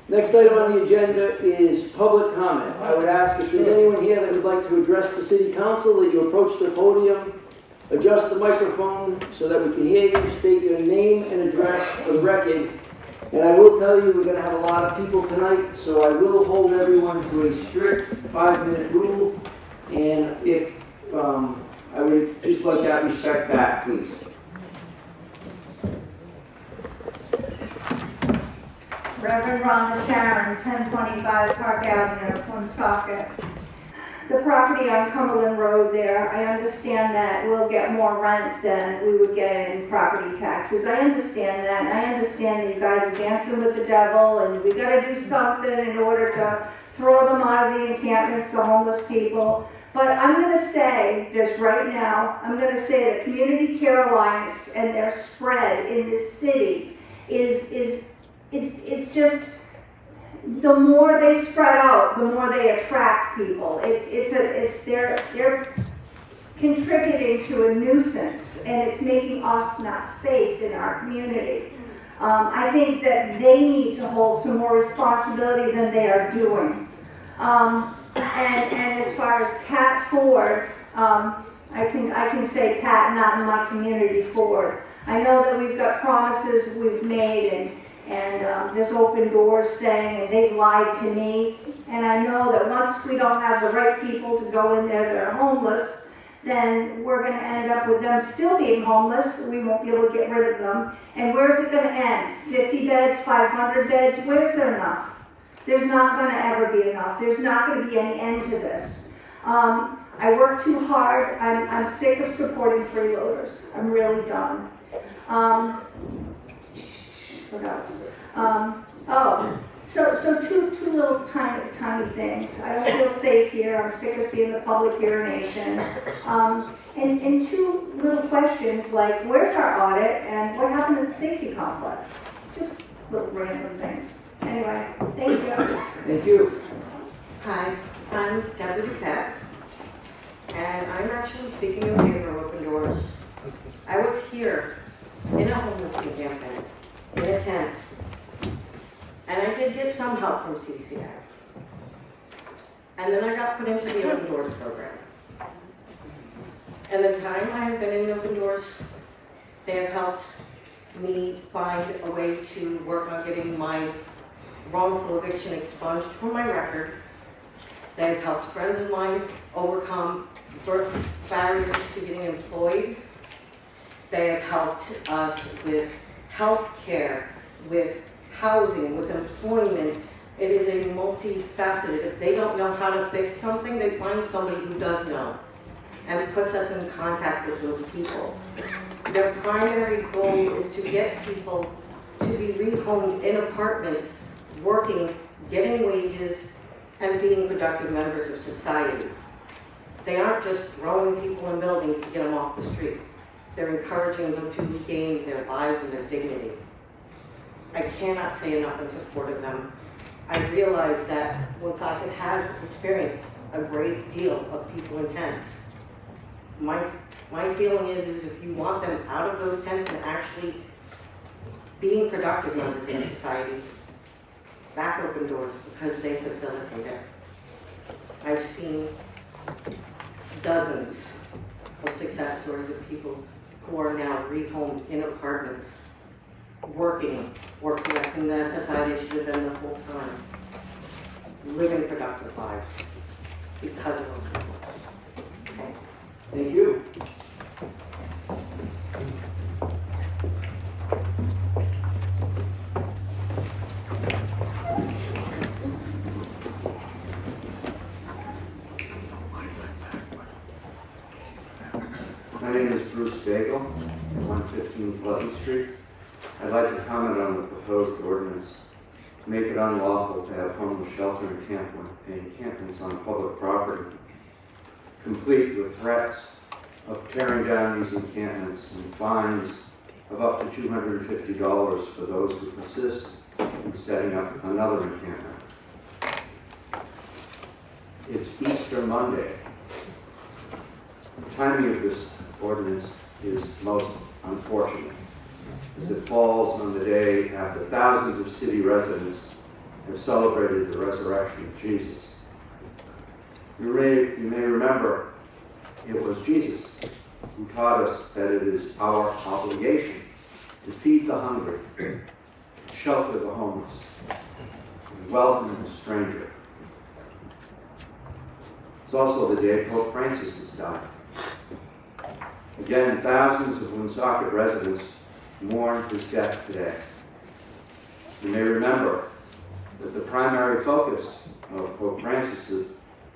Next item on the agenda is public comment. I would ask if there's anyone here that would like to address the city council that you approach the podium, adjust the microphone so that we can hear you, state your name and address for the record. And I will tell you, we're going to have a lot of people tonight, so I will hold everyone to a strict 5-minute rule. And if I would just like that respect back, please. Reverend Rhonda Sharon, 1025 Park Avenue, Woonsocket. The property on Cumberland Road there, I understand that we'll get more rent than we would get in property taxes. I understand that, and I understand that you guys are dancing with the devil, and we gotta do something in order to throw them out of the encampments to homeless people. But I'm gonna say this right now, I'm gonna say that Community Care Alliance and their spread in this city it's just, the more they spread out, the more they attract people. They're contributing to a nuisance, and it's making us not safe in our community. I think that they need to hold some more responsibility than they are doing. And as far as Pat Ford, I can say Pat, not in my community, Ford. I know that we've got promises we've made, and this open doors thing, and they've lied to me. And I know that once we don't have the right people to go in there that are homeless, then we're going to end up with them still being homeless. We won't be able to get rid of them. And where's it going to end? 50 beds, 500 beds? Where's there enough? There's not going to ever be enough. There's not going to be any end to this. I work too hard. I'm sick of supporting freeloaders. I'm really done. What else? So two little tiny things. I don't feel safe here. I'm sick of seeing the public urination. And two little questions like, where's our audit and what happened at the safety complex? Just little random things. Anyway, thank you. Thank you. Hi, I'm Deborah Duquette, and I'm actually speaking in favor of open doors. I was here in a homeless encampment, in a tent, and I did get some help from CCI. And then I got put into the Open Doors program. And the time I have been in the Open Doors, they have helped me find a way to work on getting my wrongful eviction expunged from my record. They have helped friends of mine overcome barriers to getting employed. They have helped us with health care, with housing, with employment. It is a multifaceted. If they don't know how to fix something, they find somebody who does know and puts us in contact with those people. Their primary goal is to get people to be rehomed in apartments, working, getting wages, and being productive members of society. They aren't just throwing people in buildings to get them off the street. They're encouraging them to regain their lives and their dignity. I cannot say enough in support of them. I realize that Woonsocket has experienced a great deal of people in tents. My feeling is if you want them out of those tents and actually being productive members in society, back open doors, because they facilitate it. I've seen dozens of success stories of people who are now rehomed in apartments, working or collecting the SSI they should have been the whole time, living productive lives because of them. Okay. Thank you. My name is Bruce Bagel, 115 Pleasant Street. I'd like to comment on the proposed ordinance to make it unlawful to have homeless shelter encampments on public property, complete with threats of tearing down these encampments and fines of up to $250 for those who persist in setting up another encampment. It's Easter Monday. The timing of this ordinance is most unfortunate, as it falls on the day after thousands of city residents have celebrated the resurrection of Jesus. You may remember it was Jesus who taught us that it is our obligation to feed the hungry, shelter the homeless, and welcome the stranger. It's also the day Pope Francis has died. Again, thousands of Woonsocket residents mourn his death today. You may remember that the primary focus of Pope Francis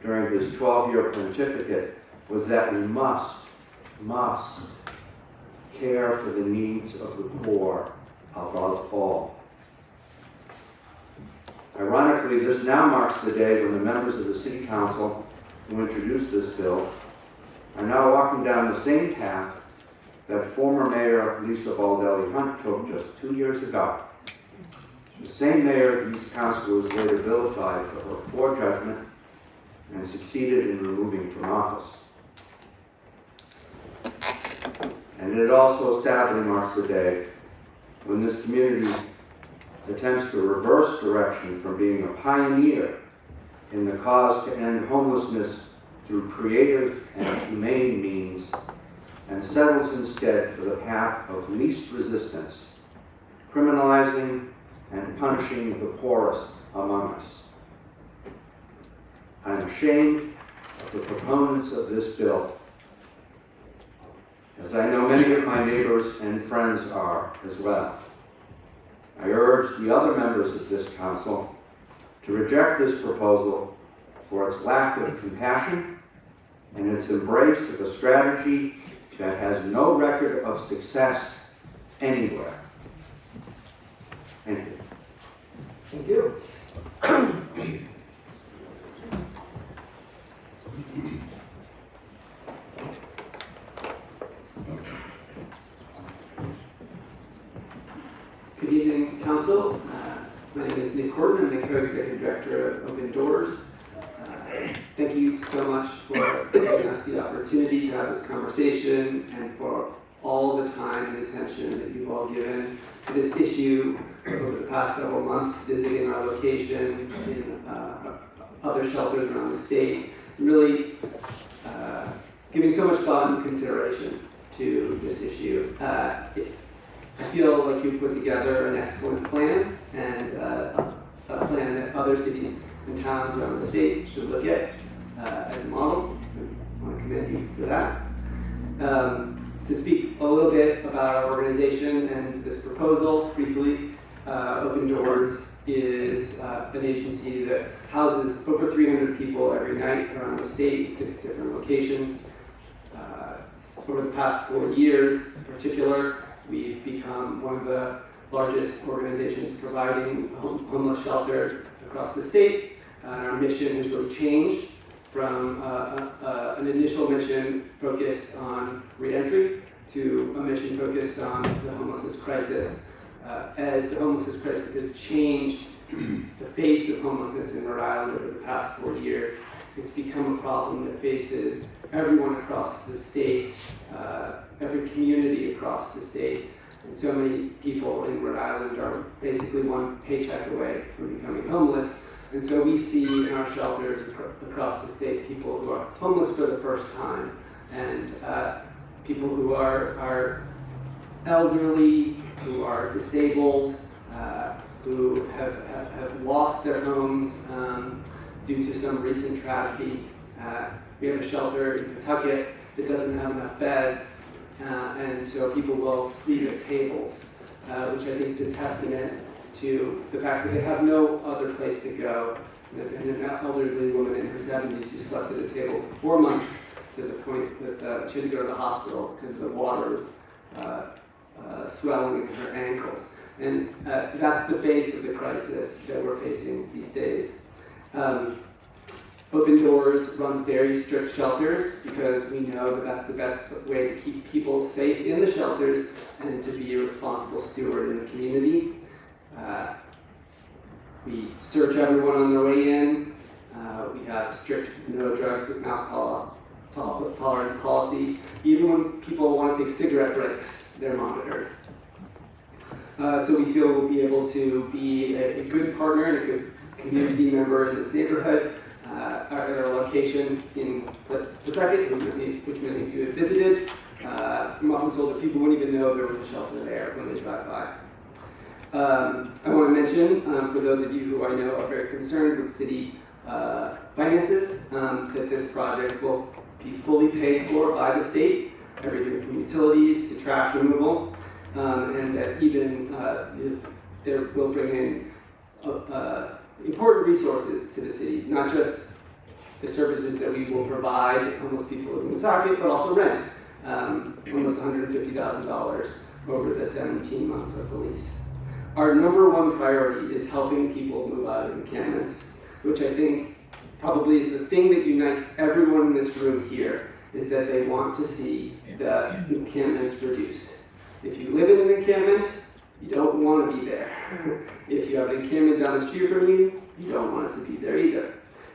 during his 12-year pontificate was that we must care for the needs of the poor above all. Ironically, this now marks the day when the members of the City Council who introduced this bill are now walking down the same path that former Mayor Lisa Baldelli Hunt took just 2 years ago. The same mayor these councilors later vilified for her poor judgment and succeeded in removing from office. And it also sadly marks the day when this community attempts to reverse direction from being a pioneer in the cause to end homelessness through creative and humane means and settles instead for the path of least resistance, criminalizing and punishing the poorest among us. I am ashamed of the proponents of this bill, as I know many of my neighbors and friends are as well. I urge the other members of this council to reject this proposal for its lack of compassion and its embrace of a strategy that has no record of success anywhere. Thank you. Thank you. Good evening, Council. My name is Nick Horton. I'm the Co-Executive Director of Open Doors. Thank you so much for giving us the opportunity to have this conversation and for all the time and attention that you've all given to this issue over the past several months, visiting our locations in other shelters around the state, and really giving so much thought and consideration to this issue. I feel like you've put together an excellent plan and a plan that other cities and towns around the state should look at as a model. So I want to commend you for that. To speak a little bit about our organization and this proposal briefly, Open Doors is an agency that houses over 300 people every night around the state in 6 different locations. Over the past 4 years in particular, we've become one of the largest organizations providing homeless shelter across the state. Our mission has really changed from an initial mission focused on re-entry to a mission focused on the homelessness crisis. As the homelessness crisis has changed the face of homelessness in Rhode Island over the past 4 years, it's become a problem that faces everyone across the state, every community across the state. And so many people in Rhode Island are basically one paycheck away from becoming homeless. And so we see in our shelters across the state people who are homeless for the first time, and people who are elderly, who are disabled, who have lost their homes due to some recent tragedy. We have a shelter in Pawtucket that doesn't have enough beds, and so people will sleep at tables, which I think is a testament to the fact that they have no other place to go. And an elderly woman in her 70s who slept at a table for 4 months to the point that she had to go to the hospital because the water was swelling in her ankles. And that's the face of the crisis that we're facing these days. Open Doors runs very strict shelters because we know that that's the best way to keep people safe in the shelters and to be a responsible steward in the community. We search everyone on their way in. We have strict no drugs with alcohol tolerance policy. Even when people want to take cigarette breaks, they're monitored. So we feel we'll be able to be a good partner and a good community member in this neighborhood, at our location in Pawtucket, which many of you have visited. I'm often told that people wouldn't even know there was a shelter there when they drive by. I want to mention, for those of you who I know are very concerned with city finances, that this project will be fully paid for by the state, everything from utilities to trash removal, and that even there will bring in important resources to the city, not just the services that we will provide homeless people in Woonsocket, but also rent, almost $150,000 over the 17 months of the lease. Our number one priority is helping people move out of encampments, which I think probably is the thing that unites everyone in this room here, is that they want to see the encampments reduced. If you live in an encampment, you don't want to be there. If you have an encampment down the street from you, you don't want it to be there either.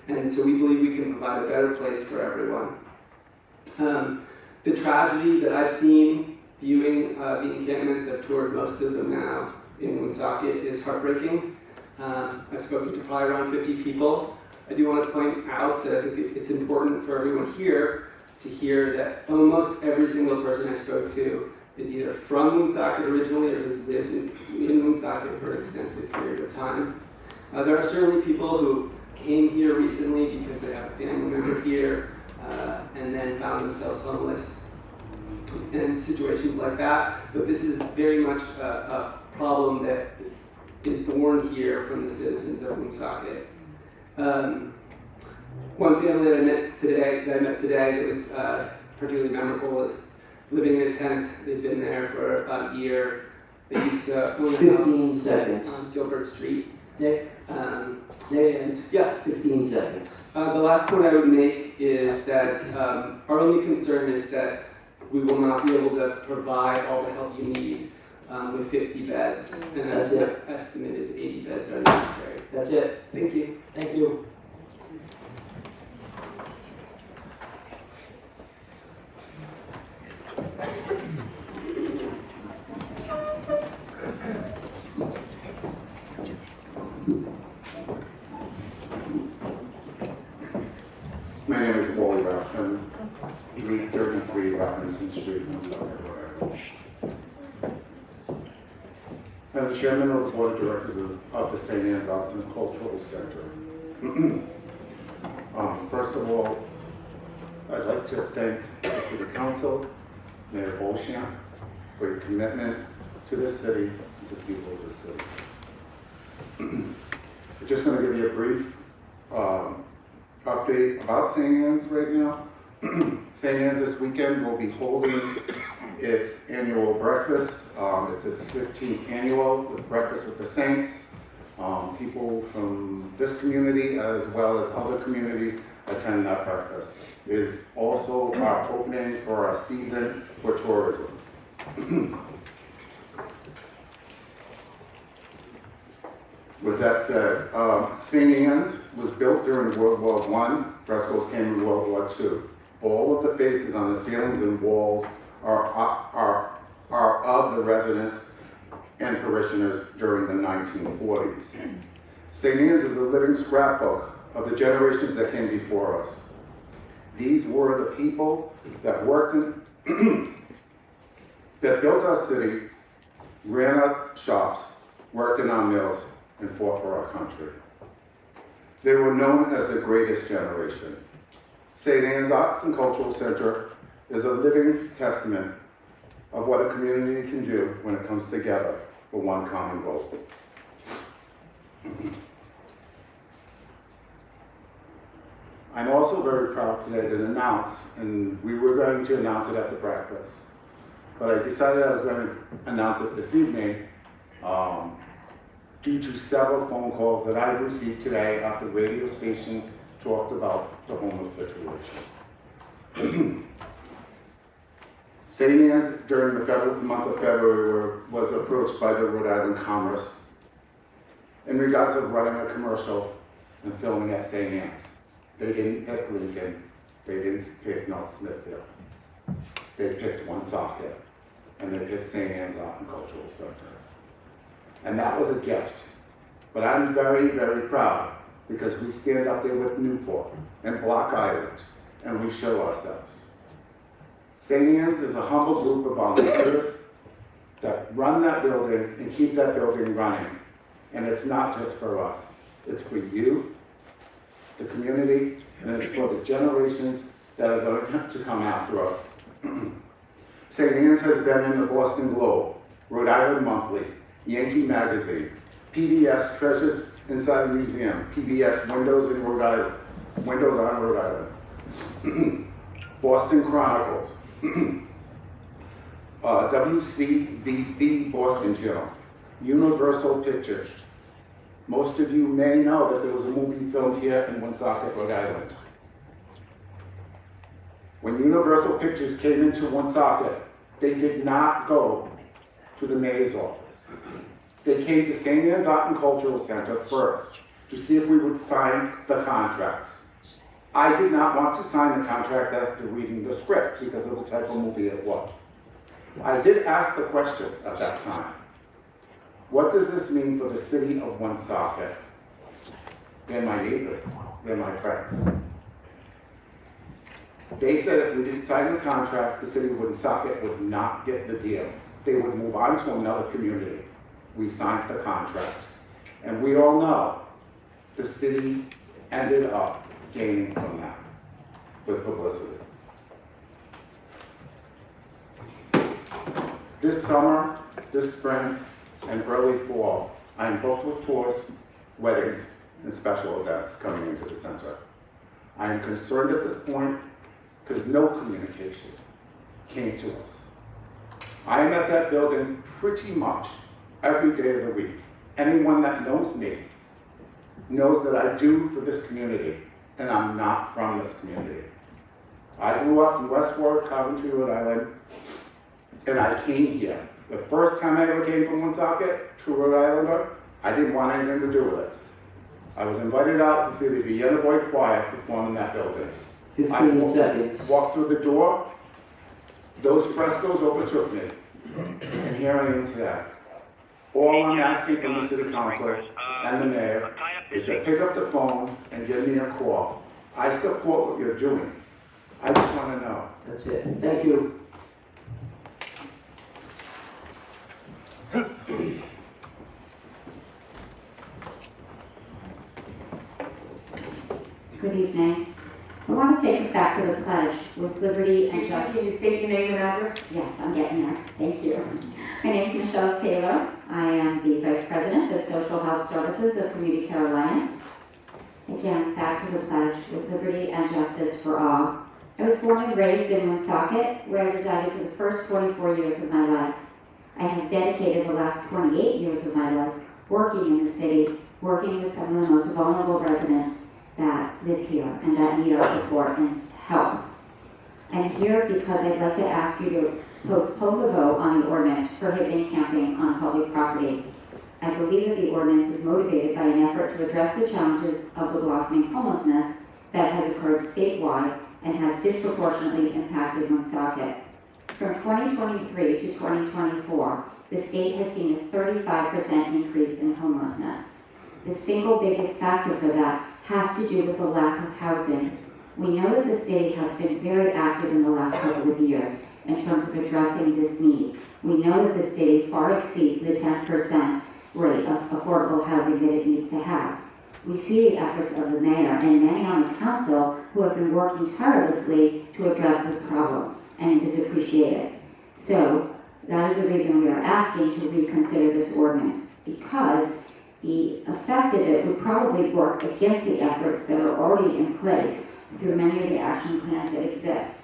And so we believe we can provide a better place for everyone. The tragedy that I've seen viewing the encampments, I've toured most of them now in Woonsocket, is heartbreaking. I've spoken to probably around 50 people. I do want to point out that I think it's important for everyone here to hear that almost every single person I spoke to is either from Woonsocket originally or has lived in Woonsocket for an extensive period of time. There are certainly people who came here recently because they have a family member here and then found themselves homeless and situations like that. But this is very much a problem that is born here from the citizens of Woonsocket. One family that I met today that was particularly memorable is living in a tent. They've been there for about a year. They used to own a 15 house seconds. on Gilbert Street. Nick, And 15 seconds. the last point I would make is that our only concern is that we will not be able to provide all the help you need with 50 beds. And That's the it. estimate is 80 beds are necessary. That's it. Thank you. Thank you. My name is Wally Rafton, 333 Robinson Street, Woonsocket, Rhode Island. I'm the chairman of the board of directors of the St. Anne's Arts and Cultural Center. First of all, I'd like to thank the City Council, Mayor Beauchamp, for his commitment to this city and to the people of this city. I'm just going to give you a brief update about St. Anne's right now. St. Anne's this weekend will be holding its annual breakfast. It's its 15th annual with Breakfast with the Saints. People from this community as well as other communities attend that breakfast. It is also our opening for our season for tourism. With that said, St. Anne's was built during World War I. Frescoes came in World War II. All of the faces on the ceilings and walls are of the residents and parishioners during the 1940s. St. Anne's is a living scrapbook of the generations that came before us. These were the people that worked in, that built our city, ran our shops, worked in our mills, and fought for our country. They were known as the greatest generation. St. Anne's Arts and Cultural Center is a living testament of what a community can do when it comes together for one common goal. I'm also very proud today to announce, and we were going to announce it at the breakfast, but I decided I was going to announce it this evening due to several phone calls that I've received today after radio stations talked about the homeless situation. St. Anne's, during the month of February, was approached by the Rhode Island Commerce in regards of running a commercial and filming at St. Anne's. They didn't pick Lincoln, they didn't pick North Smithfield. They picked Woonsocket, and they picked St. Anne's Art and Cultural Center. And that was a gift. But I'm very, very proud because we stand up there with Newport and Block Island, and we show ourselves. St. Anne's is a humble group of volunteers that run that building and keep that building running. And it's not just for us. It's for you, the community, and it's for the generations that are going to come after us. St. Anne's has been in the Boston Globe, Rhode Island Monthly, Yankee Magazine, PBS Treasures Inside the Museum, PBS Windows in Rhode Island, Windows on Rhode Island, Boston Chronicles, WCVB Boston Journal, Universal Pictures. Most of you may know that there was a movie filmed here in Woonsocket, Rhode Island. When Universal Pictures came into Woonsocket, they did not go to the mayor's office. They came to St. Anne's Art and Cultural Center first to see if we would sign the contract. I did not want to sign the contract after reading the script because of the type of movie it was. I did ask the question at that time, what does this mean for the city of Woonsocket? They're my neighbors, they're my friends. They said if we didn't sign the contract, the city of Woonsocket would not get the deal. They would move on to another community. We signed the contract. And we all know the city ended up gaining from that with publicity. This summer, this spring, and early fall, I am booked with tours, weddings, and special events coming into the center. I am concerned at this point because no communication came to us. I am at that building pretty much every day of the week. Anyone that knows me knows that I do for this community, and I'm not from this community. I grew up in West Warwick, Coventry, Rhode Island, and I came here. The first time I ever came from Woonsocket, true Rhode Islander, I didn't want anything to do with it. I was invited out to see the Vienna Boy Choir perform in that building. 15 seconds. Walked through the door, those frescoes overtook me, and here I am today. All I'm asking from the city council and the mayor is to pick up the phone and give me a call. I support what you're doing. I just want to know. That's it. Thank you. Good evening. I want to take us back to the pledge with liberty and justice. Can you state your name and address? Yes, I'm getting there. Thank you. My name is Michelle Taylor. I am the Vice President of Social Health Services of Community Care Alliance. Again, back to the pledge with liberty and justice for all. I was born and raised in Woonsocket, where I resided for the first 24 years of my life. I have dedicated the last 28 years of my life working in the city, working with some of the most vulnerable residents that live here and that need our support and help. I'm here because I'd like to ask you to postpone the vote on the ordinance prohibiting camping on public property. I believe that the ordinance is motivated by an effort to address the challenges of the blossoming homelessness that has occurred statewide and has disproportionately impacted Woonsocket. From 2023 to 2024, the state has seen a 35% increase in homelessness. The single biggest factor for that has to do with the lack of housing. We know that the city has been very active in the last couple of years in terms of addressing this need. We know that the city far exceeds the 10% rate of affordable housing that it needs to have. We see the efforts of the mayor and many on the council who have been working tirelessly to address this problem, and it is appreciated. So that is the reason we are asking to reconsider this ordinance, because the effect of it would probably work against the efforts that are already in place through many of the action plans that exist.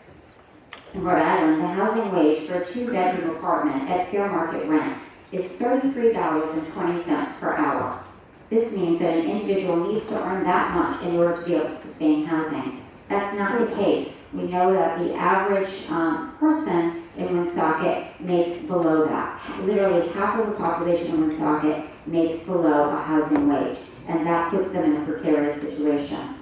In Rhode Island, the housing wage for a 2-bedroom apartment at fair market rent is $33.20 per hour. This means that an individual needs to earn that much in order to be able to sustain housing. That's not the case. We know that the average person in Woonsocket makes below that. Literally half of the population in Woonsocket makes below a housing wage, and that puts them in a precarious situation.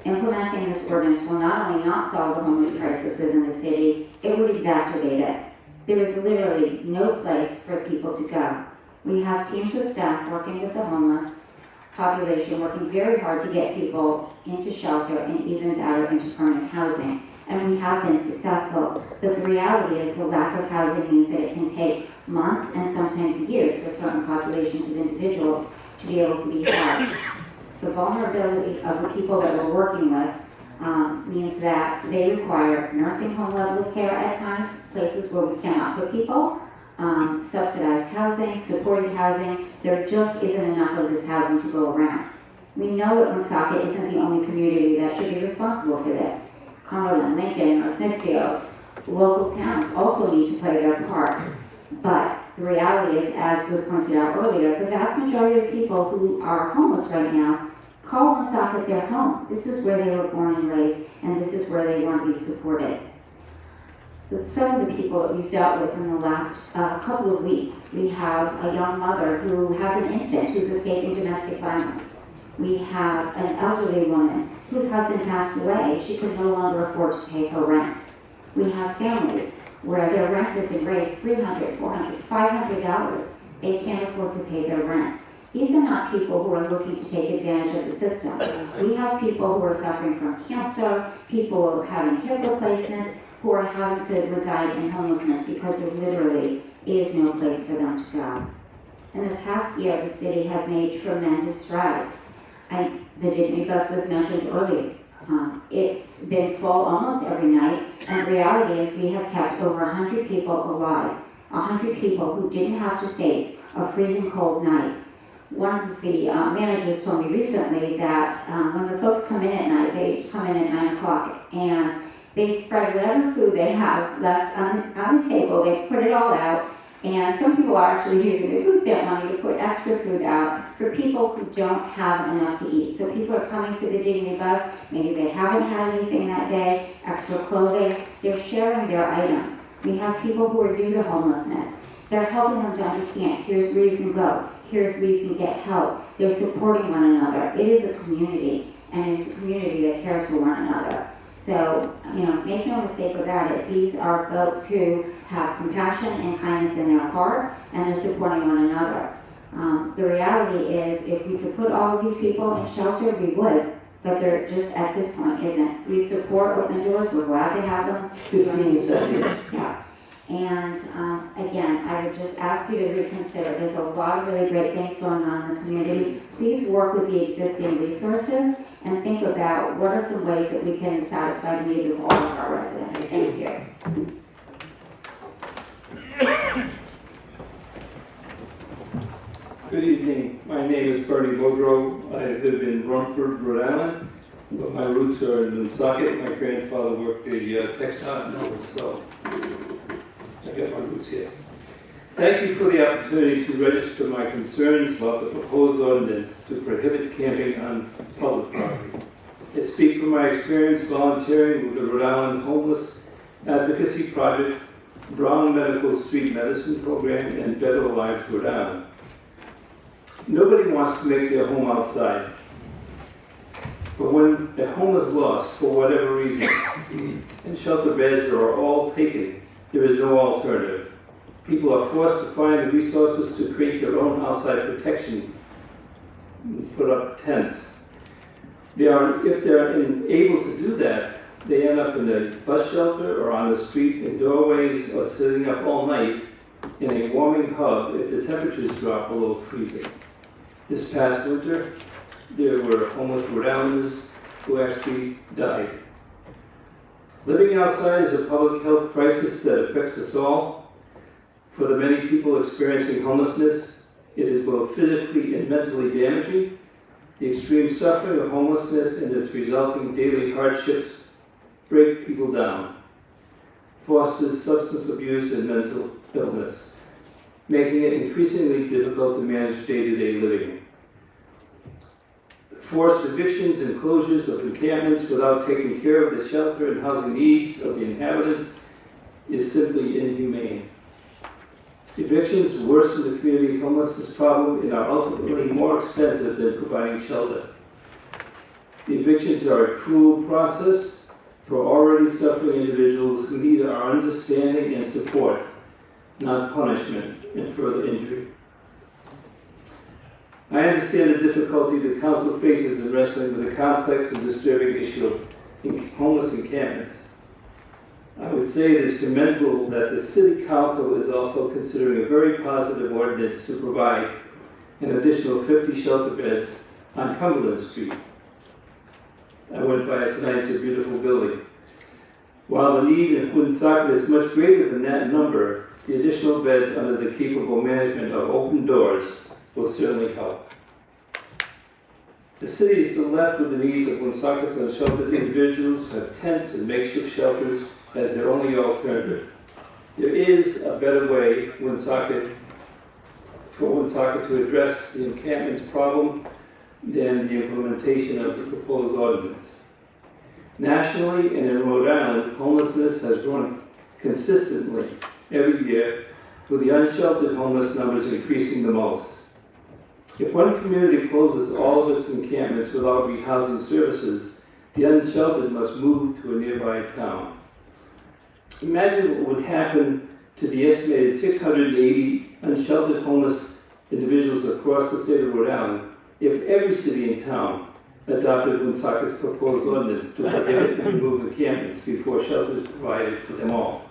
Implementing this ordinance will not only not solve the homeless crisis within the city, it would exacerbate it. There is literally no place for people to go. We have teams of staff working with the homeless population working very hard to get people into shelter and even better into permanent housing. And we have been successful, but the reality is the lack of housing means that it can take months and sometimes years for certain populations of individuals to be able to be housed. The vulnerability of the people that we're working with means that they require nursing home level of care at times, places where we cannot put people, subsidized housing, supported housing. There just isn't enough of this housing to go around. We know that Woonsocket isn't the only community that should be responsible for this. Cumberland, Lincoln, or Smithfield, local towns also need to play their part. But the reality is, as was pointed out earlier, the vast majority of people who are homeless right now call Woonsocket their home. This is where they were born and raised, and this is where they want to be supported. With some of the people that we've dealt with in the last couple of weeks, we have a young mother who has an infant who's escaping domestic violence. We have an elderly woman whose husband passed away. She could no longer afford to pay her rent. We have families where their rent has been raised $300, $400, $500. They can't afford to pay their rent. These are not people who are looking to take advantage of the system. We have people who are suffering from cancer, people who are having hip replacements, who are having to reside in homelessness because there literally is no place for them to go. In the past year, the city has made tremendous strides. The Dignity Bus was mentioned earlier. It's been full almost every night, and the reality is we have kept over 100 people alive, 100 people who didn't have to face a freezing cold night. One of the managers told me recently that when the folks come in at night, they come in at 9 o'clock, and they spread whatever food they have left on the table, they put it all out, and some people are actually using their food stamp money to put extra food out for people who don't have enough to eat. So people are coming to the Dignity Bus, maybe they haven't had anything that day, extra clothing, they're sharing their items. We have people who are new to homelessness. They're helping them to understand, here's where you can go, here's where you can get help. They're supporting one another. It is a community, and it is a community that cares for one another. So, make no mistake about it. These are folks who have compassion and kindness in their heart, and they're supporting one another. The reality is, if we could put all of these people in shelter, we would, but there just at this point isn't. We support open doors. We're glad to have them. 15 seconds. Yeah. And again, I would just ask you to reconsider. There's a lot of really great things going on in the community. Please work with the existing resources and think about what are some ways that we can satisfy the needs of all of our residents. Thank you. Good evening. My name is Bernie Boudreau. I live in Rumford, Rhode Island, but my roots are in Woonsocket. My grandfather worked the textile mills, so I got my roots here. Thank you for the opportunity to register my concerns about the proposed ordinance to prohibit camping on public property. I speak from my experience volunteering with the Rhode Island Homeless Advocacy Project, Brown Medical Street Medicine Program, and Better Lives Rhode Island. Nobody wants to make their home outside. But when a home is lost for whatever reason, and shelter beds are all taken, there is no alternative. People are forced to find the resources to create their own outside protection, put up tents. If they're able to do that, they end up in the bus shelter or on the street in doorways or sitting up all night in a warming hub if the temperatures drop below freezing. This past winter, there were homeless Rhode Islanders who actually died. Living outside is a public health crisis that affects us all. For the many people experiencing homelessness, it is both physically and mentally damaging. The extreme suffering of homelessness and its resulting daily hardships break people down, fosters substance abuse and mental illness, making it increasingly difficult to manage day-to-day living. Forced evictions and closures of encampments without taking care of the shelter and housing needs of the inhabitants is simply inhumane. Evictions worsen the community homelessness problem and are ultimately more expensive than providing shelter. The evictions are a cruel process for already suffering individuals who need our understanding and support, not punishment and further injury. I understand the difficulty the council faces in wrestling with the complex and disturbing issue of homeless encampments. I would say it is commendable that the city council is also considering a very positive ordinance to provide an additional 50 shelter beds on Cumberland Street. I went by it tonight, it's a beautiful building. While the need in Woonsocket is much greater than that number, the additional beds under the capable management of Open Doors will certainly help. The city is still left with the needs of Woonsocket's unsheltered individuals who have tents and makeshift shelters as their only alternative. There is a better way for Woonsocket to address the encampments problem than the implementation of the proposed ordinance. Nationally and in Rhode Island, homelessness has grown consistently every year, with the unsheltered homeless numbers increasing the most. If one community closes all of its encampments without rehousing services, the unsheltered must move to a nearby town. Imagine what would happen to the estimated 680 unsheltered homeless individuals across the state of Rhode Island if every city and town adopted Woonsocket's proposed ordinance to prohibit and remove encampments before shelter is provided for them all.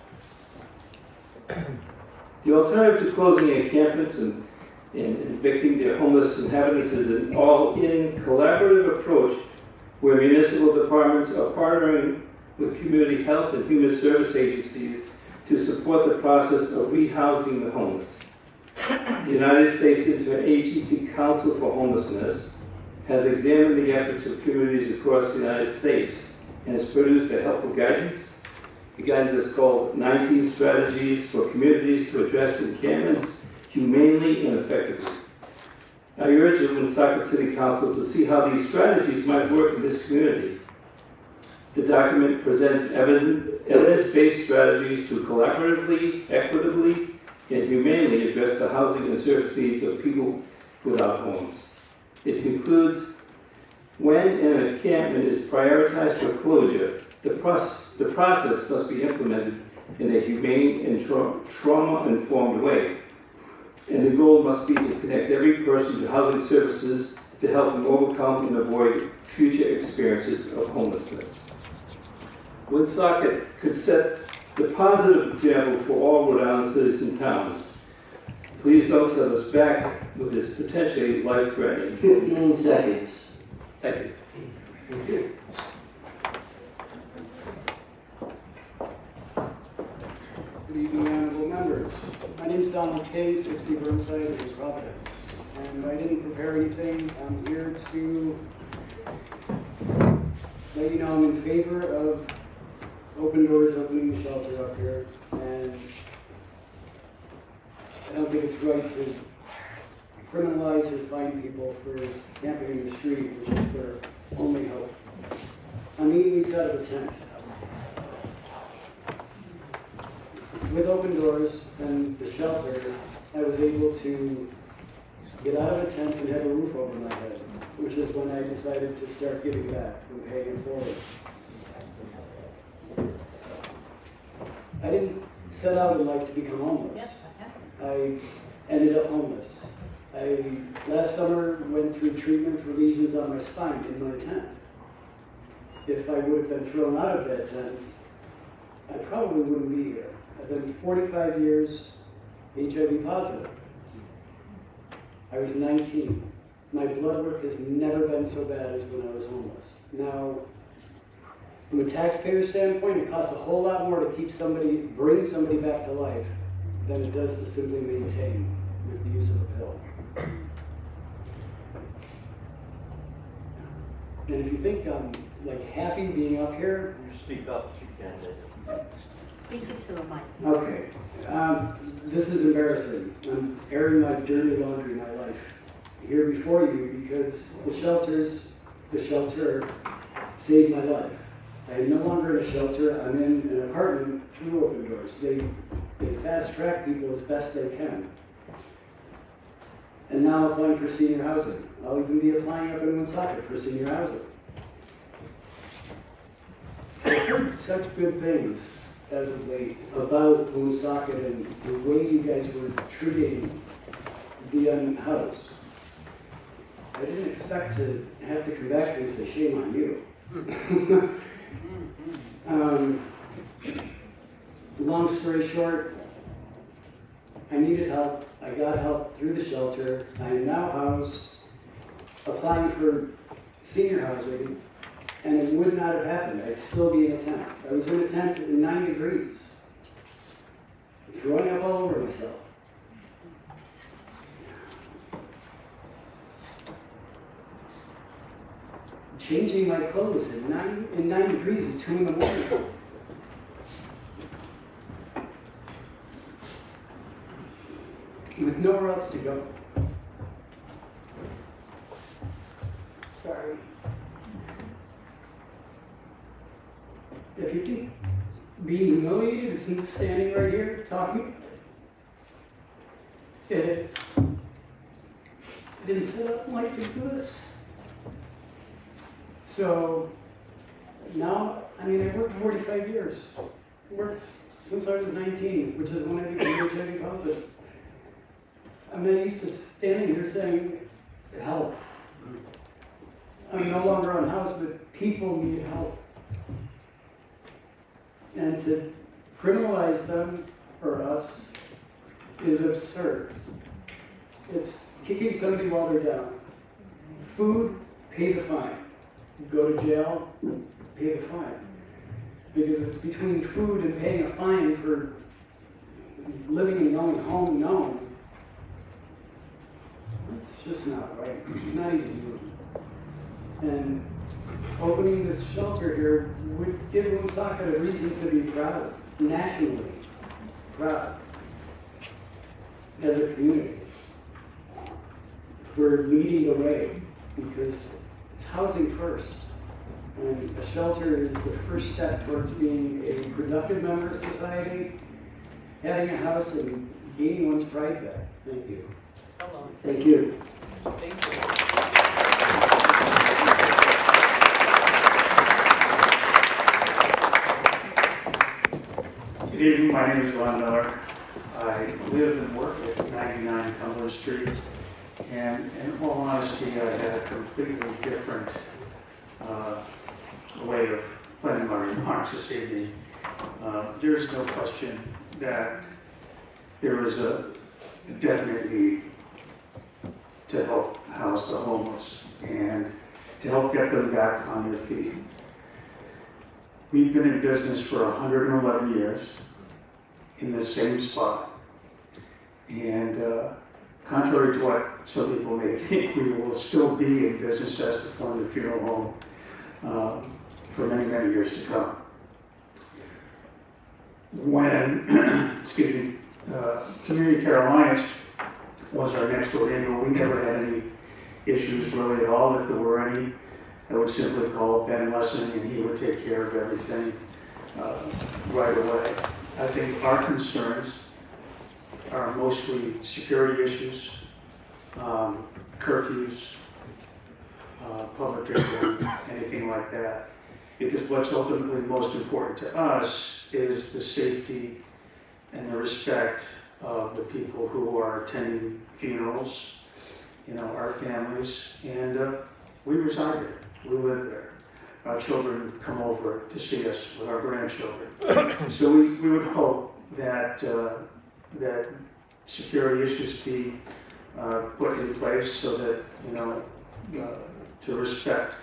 The alternative to closing encampments and evicting their homeless inhabitants is an all-in collaborative approach where municipal departments are partnering with community health and human service agencies to support the process of rehousing the homeless. The United States Interagency Council for Homelessness has examined the efforts of communities across the United States and has produced a helpful guidance. The guidance is called 19 Strategies for Communities to Address Encampments Humanely and Effectively. I urge the Woonsocket City Council to see how these strategies might work in this community. The document presents evidence-based strategies to collaboratively, equitably, and humanely address the housing and service needs of people without homes. It concludes, when an encampment is prioritized for closure, the process must be implemented in a humane and trauma-informed way. And the goal must be to connect every person to housing services to help them overcome and avoid future experiences of homelessness. Woonsocket could set the positive example for all Rhode Island cities and towns. Please don't set us back with this potentially life-threatening. 15 seconds. Thank you. Good evening, honorable members. My name is Donald King, 60 Burnside in Providence. And I didn't prepare anything. I'm here to let you know I'm in favor of Open Doors opening the shelter up here. And I don't think it's right to criminalize or fine people for camping in the street, which is their only hope. I'm 8 weeks out of a tent. With Open Doors and the shelter, I was able to get out of a tent and have a roof over my head, which is when I decided to start giving back and paying it forward. I didn't set out in life to become homeless. I ended up homeless. I, last summer, went through treatment for lesions on my spine in my tent. If I would have been thrown out of that tent, I probably wouldn't be here. I've been 45 years HIV positive. I was 19. My blood work has never been so bad as when I was homeless. Now, from a taxpayer standpoint, it costs a whole lot more to bring somebody back to life than it does to simply maintain with the use of a pill. And if you think I'm happy being up here, Speak up if you can. Speak into the mic. okay. This is embarrassing. I'm airing my dirty laundry in my life here before you because the shelter saved my life. I am no longer in a shelter. I'm in an apartment through Open Doors. They fast track people as best they can. And now I'm applying for senior housing. I'll even be applying up in Woonsocket for senior housing. I've heard such good things as of late about Woonsocket and the way you guys were treating the unhoused. I didn't expect to have to come back and say, shame on you. Long story short, I needed help. I got help through the shelter. I am now housed, applying for senior housing, and it would not have happened. I'd still be in a tent. I was in a tent in 9 degrees, throwing up all over myself. Changing my clothes in 9 degrees at 2 in the morning. With nowhere else to go. Sorry. If you think being humiliated is standing right here talking, it is. I didn't set up like to do this. So now, I worked 45 years. Worked since I was 19, which is when I became HIV positive. I'm not used to standing here saying, help. I'm no longer unhoused, but people need help. And to criminalize them or us is absurd. It's kicking somebody while they're down. Food, pay the fine. Go to jail, pay the fine. Because it's between food and paying a fine for living and going home known. It's just not right. It's not even human. And opening this shelter here would give Woonsocket a reason to be proud, nationally proud, as a community, for leading the way, because it's housing first. And a shelter is the first step towards being a productive member of society, having a house, and gaining one's pride back. Thank you. Thank you. Good evening, my name is Ron Miller. I live and work at 99 Cumberland Street, and in all honesty, I had a completely different way of planning my remarks this evening. There is no question that there is a definite need to help house the homeless and to help get them back on their feet. We've been in business for 111 years in the same spot. And contrary to what some people may think, we will still be in business as the Former Funeral Home for many, many years to come. When, Community Care Alliance was our next door neighbor, we never had any issues really at all. If there were any, I would simply call Ben Lesson and he would take care of everything right away. I think our concerns are mostly security issues, curfews, public drinking, anything like that. Because what's ultimately most important to us is the safety and the respect of the people who are attending funerals, our families, and we reside there, we live there. Our children come over to see us with our grandchildren. So we would hope that that security issues be put in place so that, to respect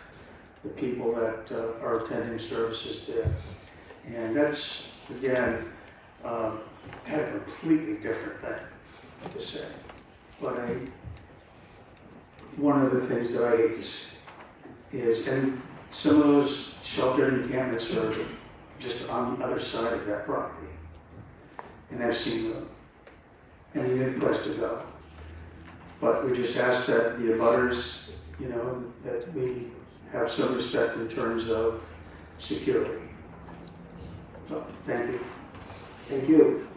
the people that are attending services there. And that's, again, had a completely different thing to say. But one of the things that I hate to see is, and some of those sheltered encampments are just on the other side of that property. And I've seen them. And we need a place to go. But we just ask that the abutters, that we have some respect in terms of security. So, thank you. Thank you.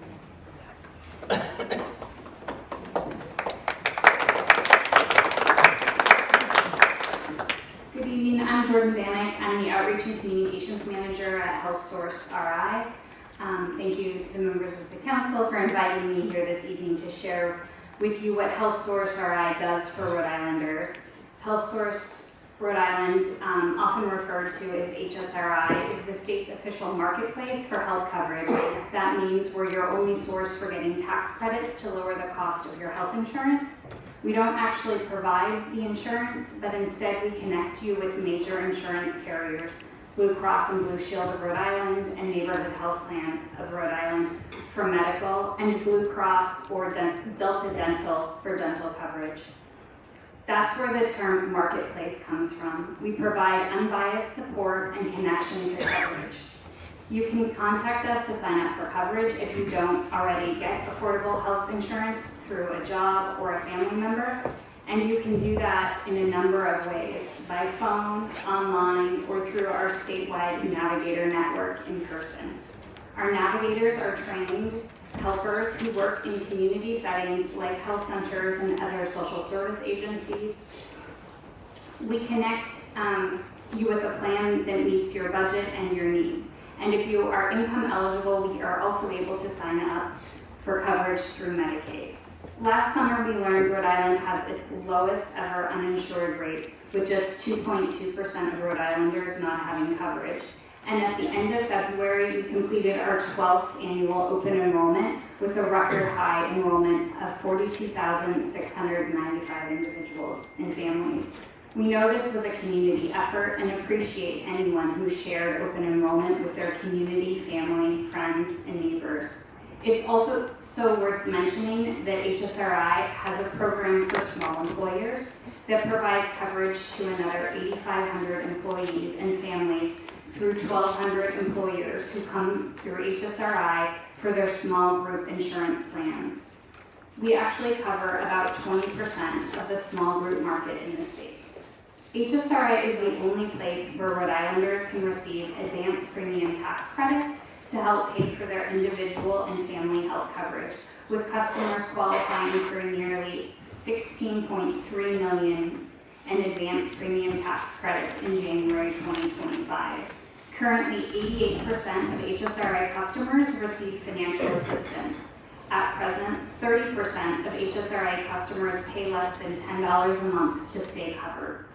Good evening, I'm Jordan Vanek. I'm the Outreach and Communications Manager at Health Source RI. Thank you to the members of the council for inviting me here this evening to share with you what Health Source RI does for Rhode Islanders. Health Source Rhode Island, often referred to as HSRI, is the state's official marketplace for health coverage. That means we're your only source for getting tax credits to lower the cost of your health insurance. We don't actually provide the insurance, but instead we connect you with major insurance carriers, Blue Cross and Blue Shield of Rhode Island and Neighborhood Health Plan of Rhode Island for medical, and Blue Cross or Delta Dental for dental coverage. That's where the term marketplace comes from. We provide unbiased support and connection to coverage. You can contact us to sign up for coverage if you don't already get affordable health insurance through a job or a family member. And you can do that in a number of ways, by phone, online, or through our statewide navigator network in person. Our navigators are trained helpers who work in community settings like health centers and other social service agencies. We connect you with a plan that meets your budget and your needs. And if you are income eligible, we are also able to sign up for coverage through Medicaid. Last summer, we learned Rhode Island has its lowest ever uninsured rate, with just 2.2% of Rhode Islanders not having coverage. And at the end of February, we completed our 12th annual open enrollment with a record high enrollment of 42,695 individuals and families. We know this was a community effort and appreciate anyone who shared open enrollment with their community, family, friends, and neighbors. It's also worth mentioning that HSRI has a program for small employers that provides coverage to another 8,500 employees and families through 1,200 employers who come through HSRI for their small group insurance plan. We actually cover about 20% of the small group market in the state. HSRI is the only place where Rhode Islanders can receive advanced premium tax credits to help pay for their individual and family health coverage, with customers qualifying for nearly $16.3 million in advanced premium tax credits in January 2025. Currently, 88% of HSRI customers receive financial assistance. At present, 30% of HSRI customers pay less than $10 a month to stay covered.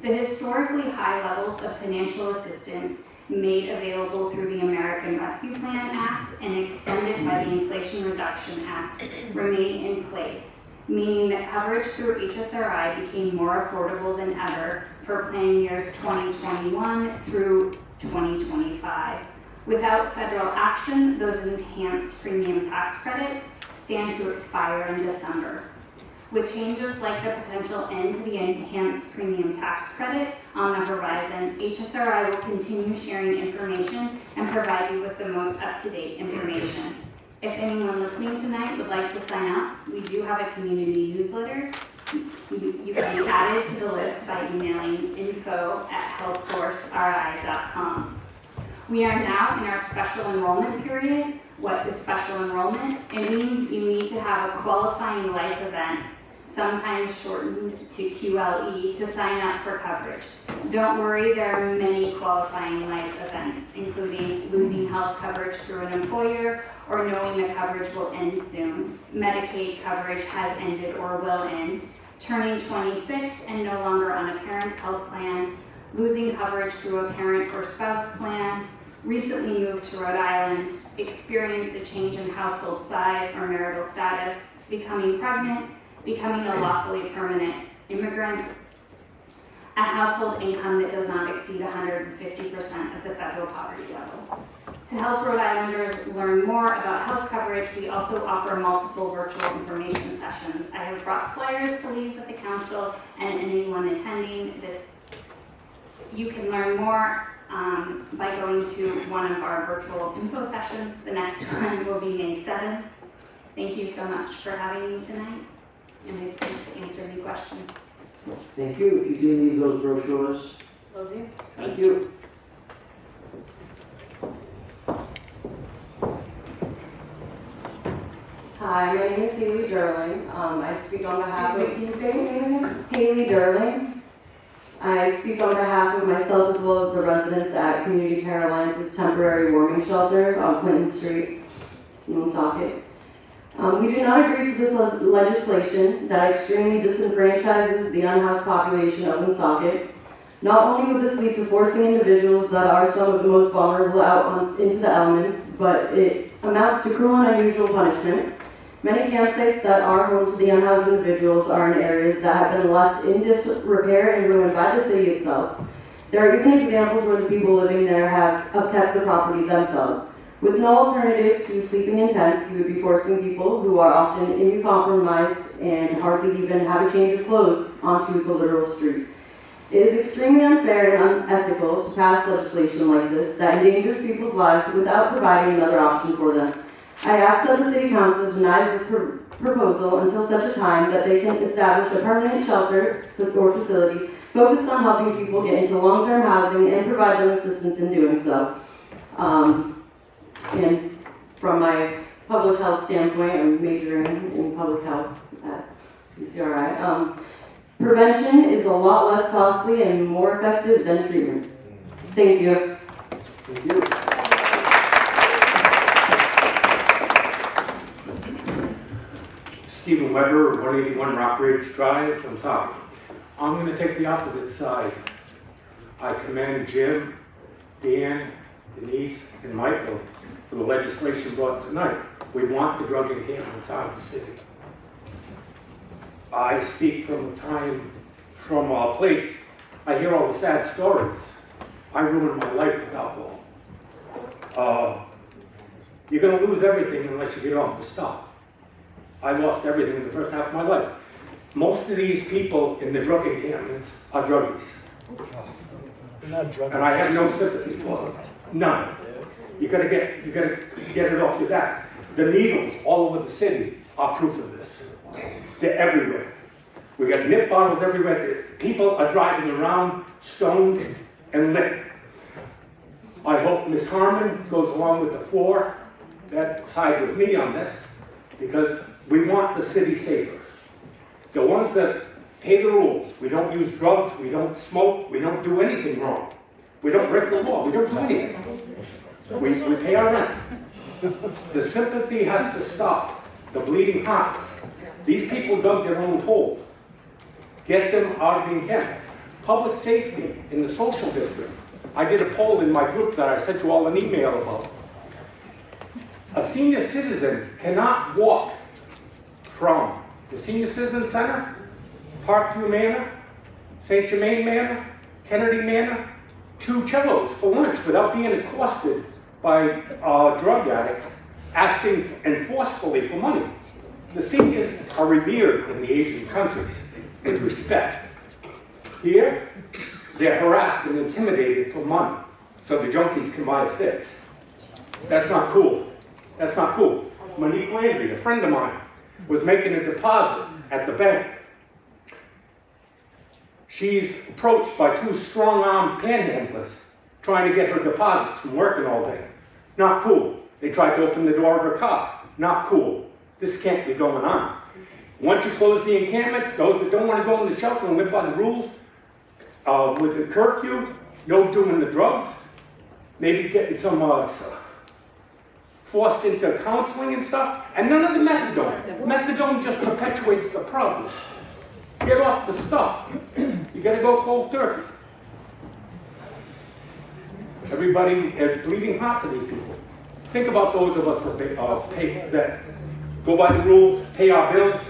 The historically high levels of financial assistance made available through the American Rescue Plan Act and extended by the Inflation Reduction Act remain in place, meaning that coverage through HSRI became more affordable than ever for plan years 2021 through 2025. Without federal action, those enhanced premium tax credits stand to expire in December. With changes like the potential end to the enhanced premium tax credit on the horizon, HSRI will continue sharing information and provide you with the most up-to-date information. If anyone listening tonight would like to sign up, we do have a community newsletter. You can be added to the list by emailing info@healthsourceri.com. We are now in our special enrollment period. What is special enrollment? It means you need to have a qualifying life event, sometimes shortened to QLE, to sign up for coverage. Don't worry, there are many qualifying life events, including losing health coverage through an employer or knowing the coverage will end soon. Medicaid coverage has ended or will end. Turning 26 and no longer on a parent's health plan. Losing coverage through a parent or spouse plan. Recently moved to Rhode Island. Experienced a change in household size or marital status. Becoming pregnant. Becoming a lawfully permanent immigrant, a household income that does not exceed 150% of the federal poverty level. To help Rhode Islanders learn more about health coverage, we also offer multiple virtual information sessions. I have brought flyers to leave with the council and anyone attending this. You can learn more by going to one of our virtual info sessions. The next one will be May 7th. Thank you so much for having me tonight. And I'm pleased to answer any questions. Thank you. If you do need those brochures. Will do. Thank you. Hi, my name is Haley Durling. I speak on behalf of, can you say your name again? Haley Durling. I speak on behalf of myself as well as the residents at Community Care Alliance's temporary warming shelter on Clinton Street in Woonsocket. We do not agree to this legislation that extremely disenfranchises the unhoused population of Woonsocket. Not only would this lead to forcing individuals that are some of the most vulnerable out into the elements, but it amounts to cruel and unusual punishment. Many campsites that are home to the unhoused individuals are in areas that have been left in disrepair and ruined by the city itself. There are even examples where the people living there have upkept the property themselves. With no alternative to sleeping in tents, you would be forcing people who are often immunocompromised and hardly even have a change of clothes onto the literal street. It is extremely unfair and unethical to pass legislation like this that endangers people's lives without providing another option for them. I ask that the City Council denies this proposal until such a time that they can establish a permanent shelter or facility focused on helping people get into long-term housing and provide them assistance in doing so. And from my public health standpoint, I'm majoring in public health at CCRI. Prevention is a lot less costly and more effective than treatment. Thank you. Thank you. Stephen Weber, 181 Rock Ridge Drive, Woonsocket. I'm going to take the opposite side. I commend Jim, Dan, Denise, and Michael for the legislation brought tonight. We want the drug encampments out of the city. I speak from a place, I hear all the sad stories. I ruined my life with alcohol. You're going to lose everything unless you get off the stuff. I lost everything in the first half of my life. Most of these people in the drug encampments are druggies. And I have no sympathy for them. None. You gotta get it off your back. The needles all over the city are proof of this. They're everywhere. We got nip bottles everywhere. People are driving around stoned and lit. I hope Ms. Harmon goes along with the floor that side with me on this, because we want the city safer. The ones that pay the rules. We don't use drugs, we don't smoke, we don't do anything wrong. We don't break the law, we don't do anything. We pay our rent. The sympathy has to stop. The bleeding hearts. These people dug their own hole. Get them out of the encampment. Public safety in the social district. I did a poll in my group that I sent you all an email about. A senior citizen cannot walk from the Senior Citizen Center, Parkview Manor, St. Germain Manor, Kennedy Manor, to Cello's for lunch without being accosted by drug addicts asking and forcefully for money. The seniors are revered in the Asian countries with respect. Here, they're harassed and intimidated for money so the junkies can buy a fix. That's not cool. That's not cool. Monique Landry, a friend of mine, was making a deposit at the bank. She's approached by two strong-armed panhandlers trying to get her deposits from working all day. Not cool. They tried to open the door of her car. Not cool. This can't be going on. Once you close the encampments, those that don't want to go in the shelter and live by the rules, with the curfew, no doing the drugs, maybe getting some forced into counseling and stuff, and none of the methadone. Methadone just perpetuates the problem. Get off the stuff. You gotta go cold turkey. Everybody is bleeding hot for these people. Think about those of us that go by the rules, pay our bills.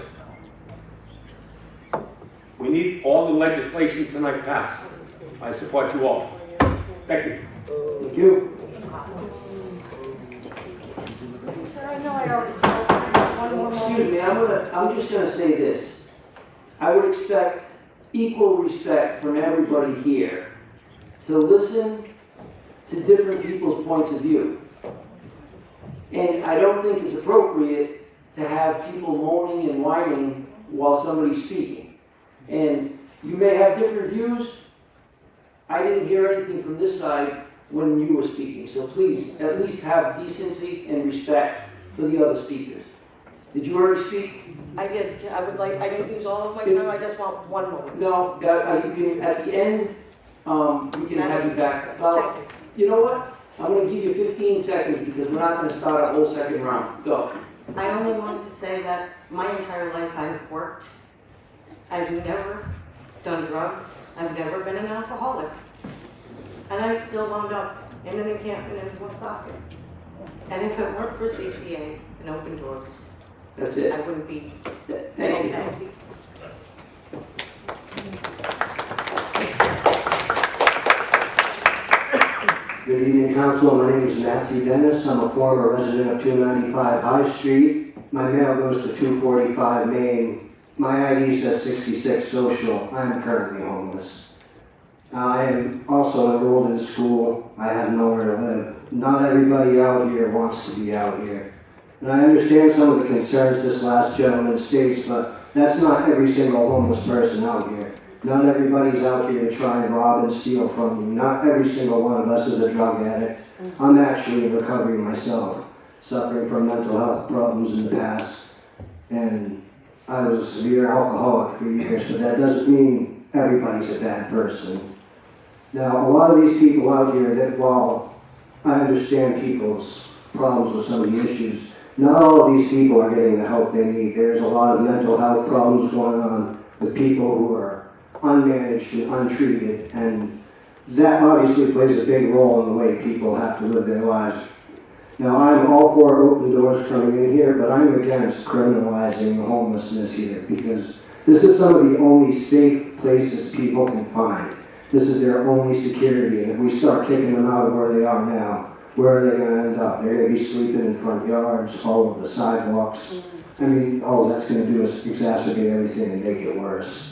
We need all the legislation tonight passed. I support you all. Thank you. Thank you. I know I already spoke. One more moment. Excuse me, I'm just gonna say this. I would expect equal respect from everybody here to listen to different people's points of view. And I don't think it's appropriate to have people moaning and whining while somebody's speaking. And you may have different views. I didn't hear anything from this side when you were speaking, so please at least have decency and respect for the other speakers. Did you already speak? I did. I didn't use all of my time. I just want one moment. No, you can, at the end, we can have you back. Well, you know what? I'm gonna give you 15 seconds because we're not gonna start a whole second round. Go. I only wanted to say that my entire life I've worked. I've never done drugs. I've never been an alcoholic. And I still wound up in an encampment in Woonsocket. And if it weren't for CCA and Open Doors, That's it. I wouldn't be. Thank you. Thank you. Good evening, Council. My name is Matthew Dennis. I'm a former resident of 295 High Street. My mail goes to 245 Main. My ID says 66 Social. I am currently homeless. I am also enrolled in school. I have nowhere to live. Not everybody out here wants to be out here. And I understand some of the concerns this last gentleman states, but that's not every single homeless person out here. Not everybody's out here to try and rob and steal from you. Not every single one of us is a drug addict. I'm actually in recovery myself, suffering from mental health problems in the past. And I was a severe alcoholic for years, so that doesn't mean everybody's a bad person. Now, a lot of these people out here, that while I understand people's problems with some of the issues, not all of these people are getting the help they need. There's a lot of mental health problems going on with people who are unmanaged and untreated, and that obviously plays a big role in the way people have to live their lives. Now, I'm all for open doors coming in here, but I'm against criminalizing homelessness here, because this is some of the only safe places people can find. This is their only security, and if we start kicking them out of where they are now, where are they going to end up? They're going to be sleeping in front yards, all over the sidewalks. I mean, all that's going to do is exacerbate everything and make it worse.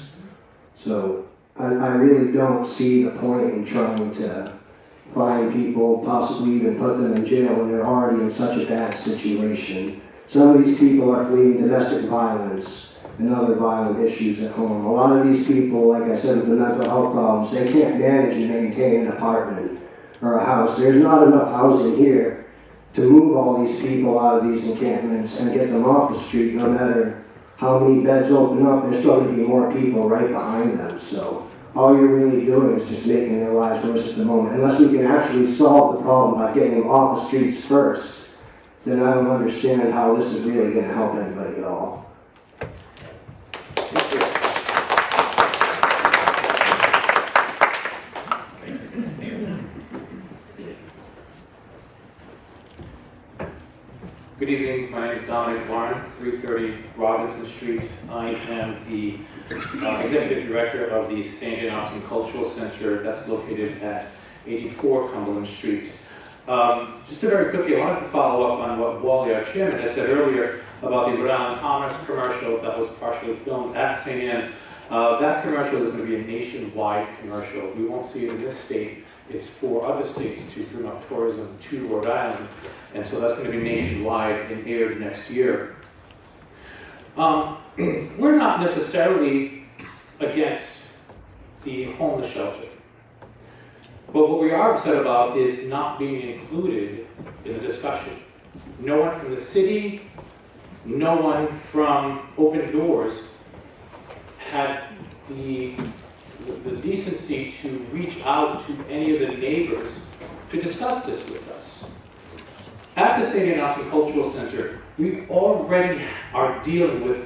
So I really don't see the point in trying to find people, possibly even put them in jail when they're already in such a bad situation. Some of these people are fleeing domestic violence and other violent issues at home. A lot of these people, like I said, with the mental health problems, they can't manage and maintain an apartment or a house. There's not enough housing here to move all these people out of these encampments and get them off the street, no matter how many beds open up. There's still going to be more people right behind them. So all you're really doing is just making their lives worse at the moment. Unless we can actually solve the problem by getting them off the streets first, then I don't understand how this is really going to help anybody at all. Good evening, my name is Dominic Warren, 330 Robinson Street. I am the Executive Director of the St. Jane Arts and Cultural Center that's located at 84 Cumberland Street. Just to very quickly, I wanted to follow up on what Wally, our chairman, had said earlier about the Rhode Island Commerce commercial that was partially filmed at St. Anne's. That commercial is going to be a nationwide commercial. We won't see it in this state. It's for other states to bring up tourism to Rhode Island. And so that's going to be nationwide and aired next year. We're not necessarily against the homeless shelter. But what we are upset about is not being included in the discussion. No one from the city, no one from Open Doors had the decency to reach out to any of the neighbors to discuss this with us. At the St. Anne Cultural Center, we already are dealing with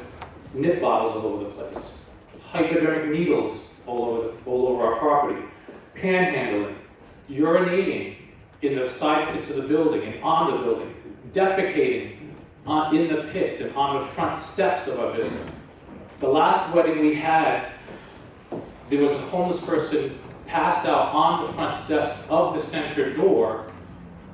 nip bottles all over the place, hypodermic needles all over our property, panhandling, urinating in the side pits of the building and on the building, defecating in the pits and on the front steps of our building. The last wedding we had, there was a homeless person passed out on the front steps of the center door,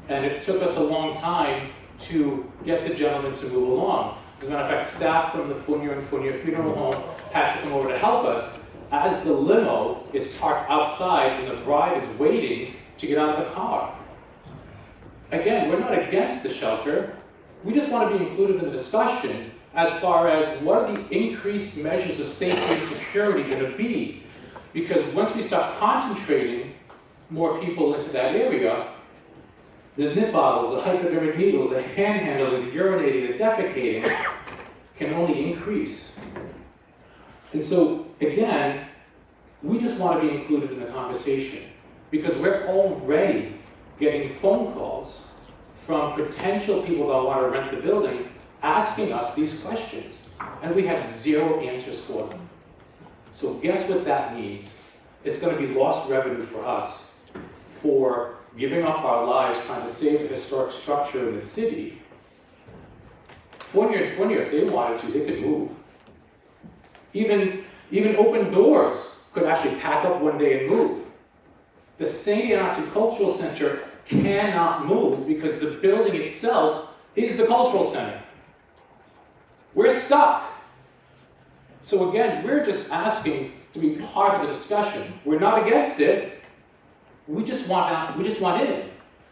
and it took us a long time to get the gentleman to move along. As a matter of fact, staff from the Fournier and Fournier Funeral Home had to come over to help us as the limo is parked outside and the bride is waiting to get out of the car. Again, we're not against the shelter. We just want to be included in the discussion as far as what are the increased measures of safety and security going to be. Because once we start concentrating more people into that area, the nip bottles, the hypodermic needles, the handhandling, the urinating, the defecating can only increase. And so, again, we just want to be included in the conversation because we're already getting phone calls from potential people that want to rent the building asking us these questions, and we have zero answers for them. So guess what that means? It's going to be lost revenue for us for giving up our lives trying to save the historic structure in the city. Fournier, if they wanted to, they could move. Even Open Doors could actually pack up one day and move. The St. Ignazio Cultural Center cannot move because the building itself is the cultural center. We're stuck. So again, we're just asking to be part of the discussion. We're not against it. We just want out. We just want in.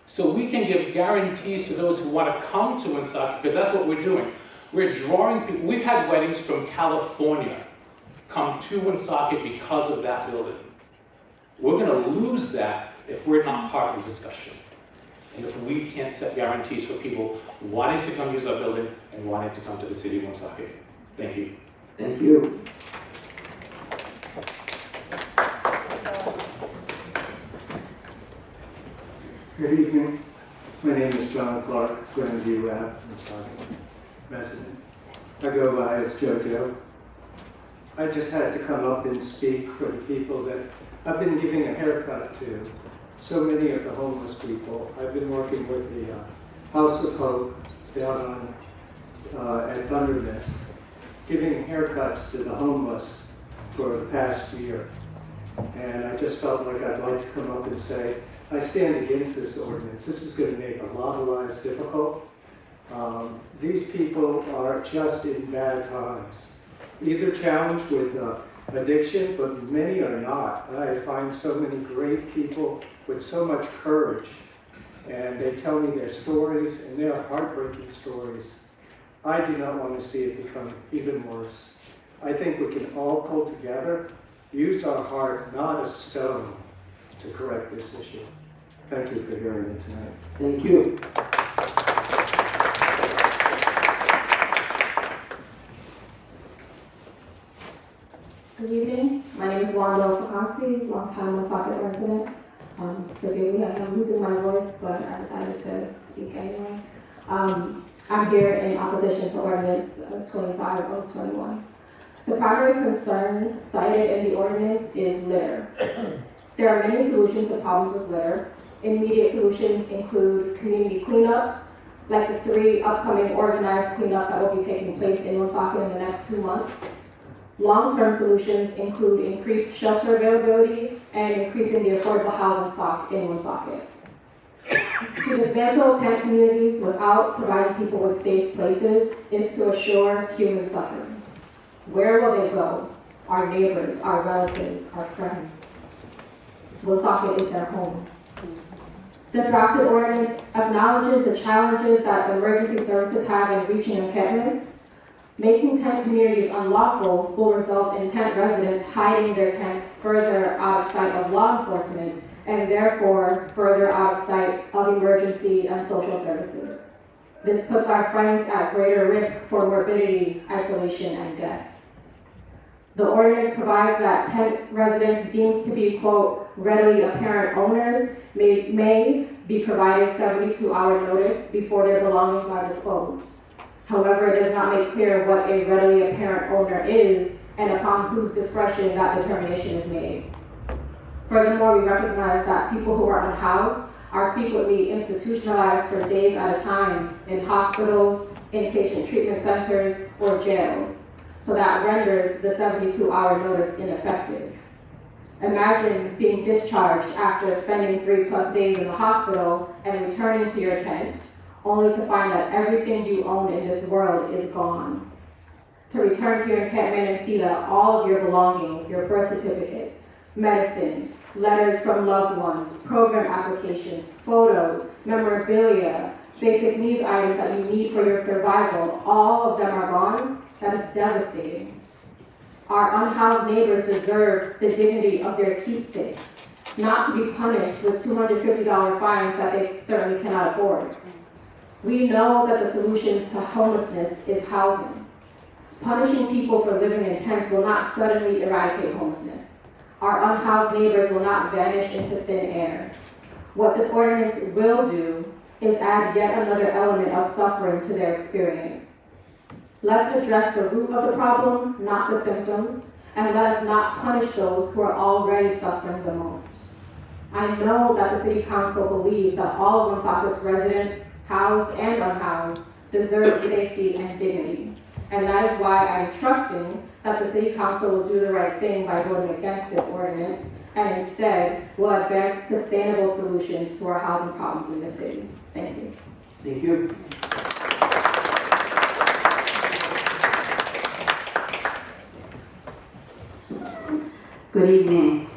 So we can give guarantees to those who want to come to Woonsocket, because that's what we're doing. We're drawing people. We've had weddings from California come to Woonsocket because of that building. We're going to lose that if we're not part of the discussion. And if we can't set guarantees for people wanting to come use our building and wanting to come to the city of Woonsocket. Thank you. Thank you. Good evening. My name is John Clark, Grandview Ave, Woonsocket resident. I go by as JoJo. I just had to come up and speak for the people that I've been giving a haircut to. So many of the homeless people. I've been working with the House of Hope down on at Thunder Mist, giving haircuts to the homeless for the past year. And I just felt like I'd like to come up and say, I stand against this ordinance. This is going to make a lot of lives difficult. These people are just in bad times, either challenged with addiction, but many are not. I find so many great people with so much courage, and they tell me their stories, and they're heartbreaking stories. I do not want to see it become even worse. I think we can all pull together, use our heart, not a stone, to correct this issue. Thank you for hearing it tonight. Thank you. Good evening. My name is Wanda Fakansi, longtime Woonsocket resident. Forgive me, I am losing my voice, but I decided to speak anyway. I'm here in opposition to ordinance 25/21. The primary concern cited in the ordinance is litter. There are many solutions to problems with litter. Immediate solutions include community cleanups, like the 3 upcoming organized cleanups that will be taking place in Woonsocket in the next 2 months. Long-term solutions include increased shelter availability and increasing the affordable housing stock in Woonsocket. To dismantle tent communities without providing people with safe places is to assure human suffering. Where will they go? Our neighbors, our relatives, our friends. Woonsocket is their home. The drafted ordinance acknowledges the challenges that emergency services have in reaching encampments. Making tent communities unlawful will result in tent residents hiding their tents further out of sight of law enforcement and therefore further out of sight of emergency and social services. This puts our friends at greater risk for morbidity, isolation, and death. The ordinance provides that tent residents deemed to be, quote, readily apparent owners may be provided 72-hour notice before their belongings are disposed. However, it does not make clear what a readily apparent owner is and upon whose discretion that determination is made. Furthermore, we recognize that people who are unhoused are frequently institutionalized for days at a time in hospitals, inpatient treatment centers, or jails. So that renders the 72-hour notice ineffective. Imagine being discharged after spending 3+ days in the hospital and returning to your tent, only to find that everything you own in this world is gone. To return to your encampment and see that all of your belongings, your birth certificate, medicine, letters from loved ones, program applications, photos, memorabilia, basic needs items that you need for your survival, all of them are gone, that is devastating. Our unhoused neighbors deserve the dignity of their keepsakes, not to be punished with $250 fines that they certainly cannot afford. We know that the solution to homelessness is housing. Punishing people for living in tents will not suddenly eradicate homelessness. Our unhoused neighbors will not vanish into thin air. What this ordinance will do is add yet another element of suffering to their experience. Let's address the root of the problem, not the symptoms, and let us not punish those who are already suffering the most. I know that the City Council believes that all of Woonsocket's residents, housed and unhoused, deserve safety and dignity. And that is why I'm trusting that the City Council will do the right thing by voting against this ordinance and instead will advance sustainable solutions to our housing problems in the city. Thank you. Thank you. Good evening.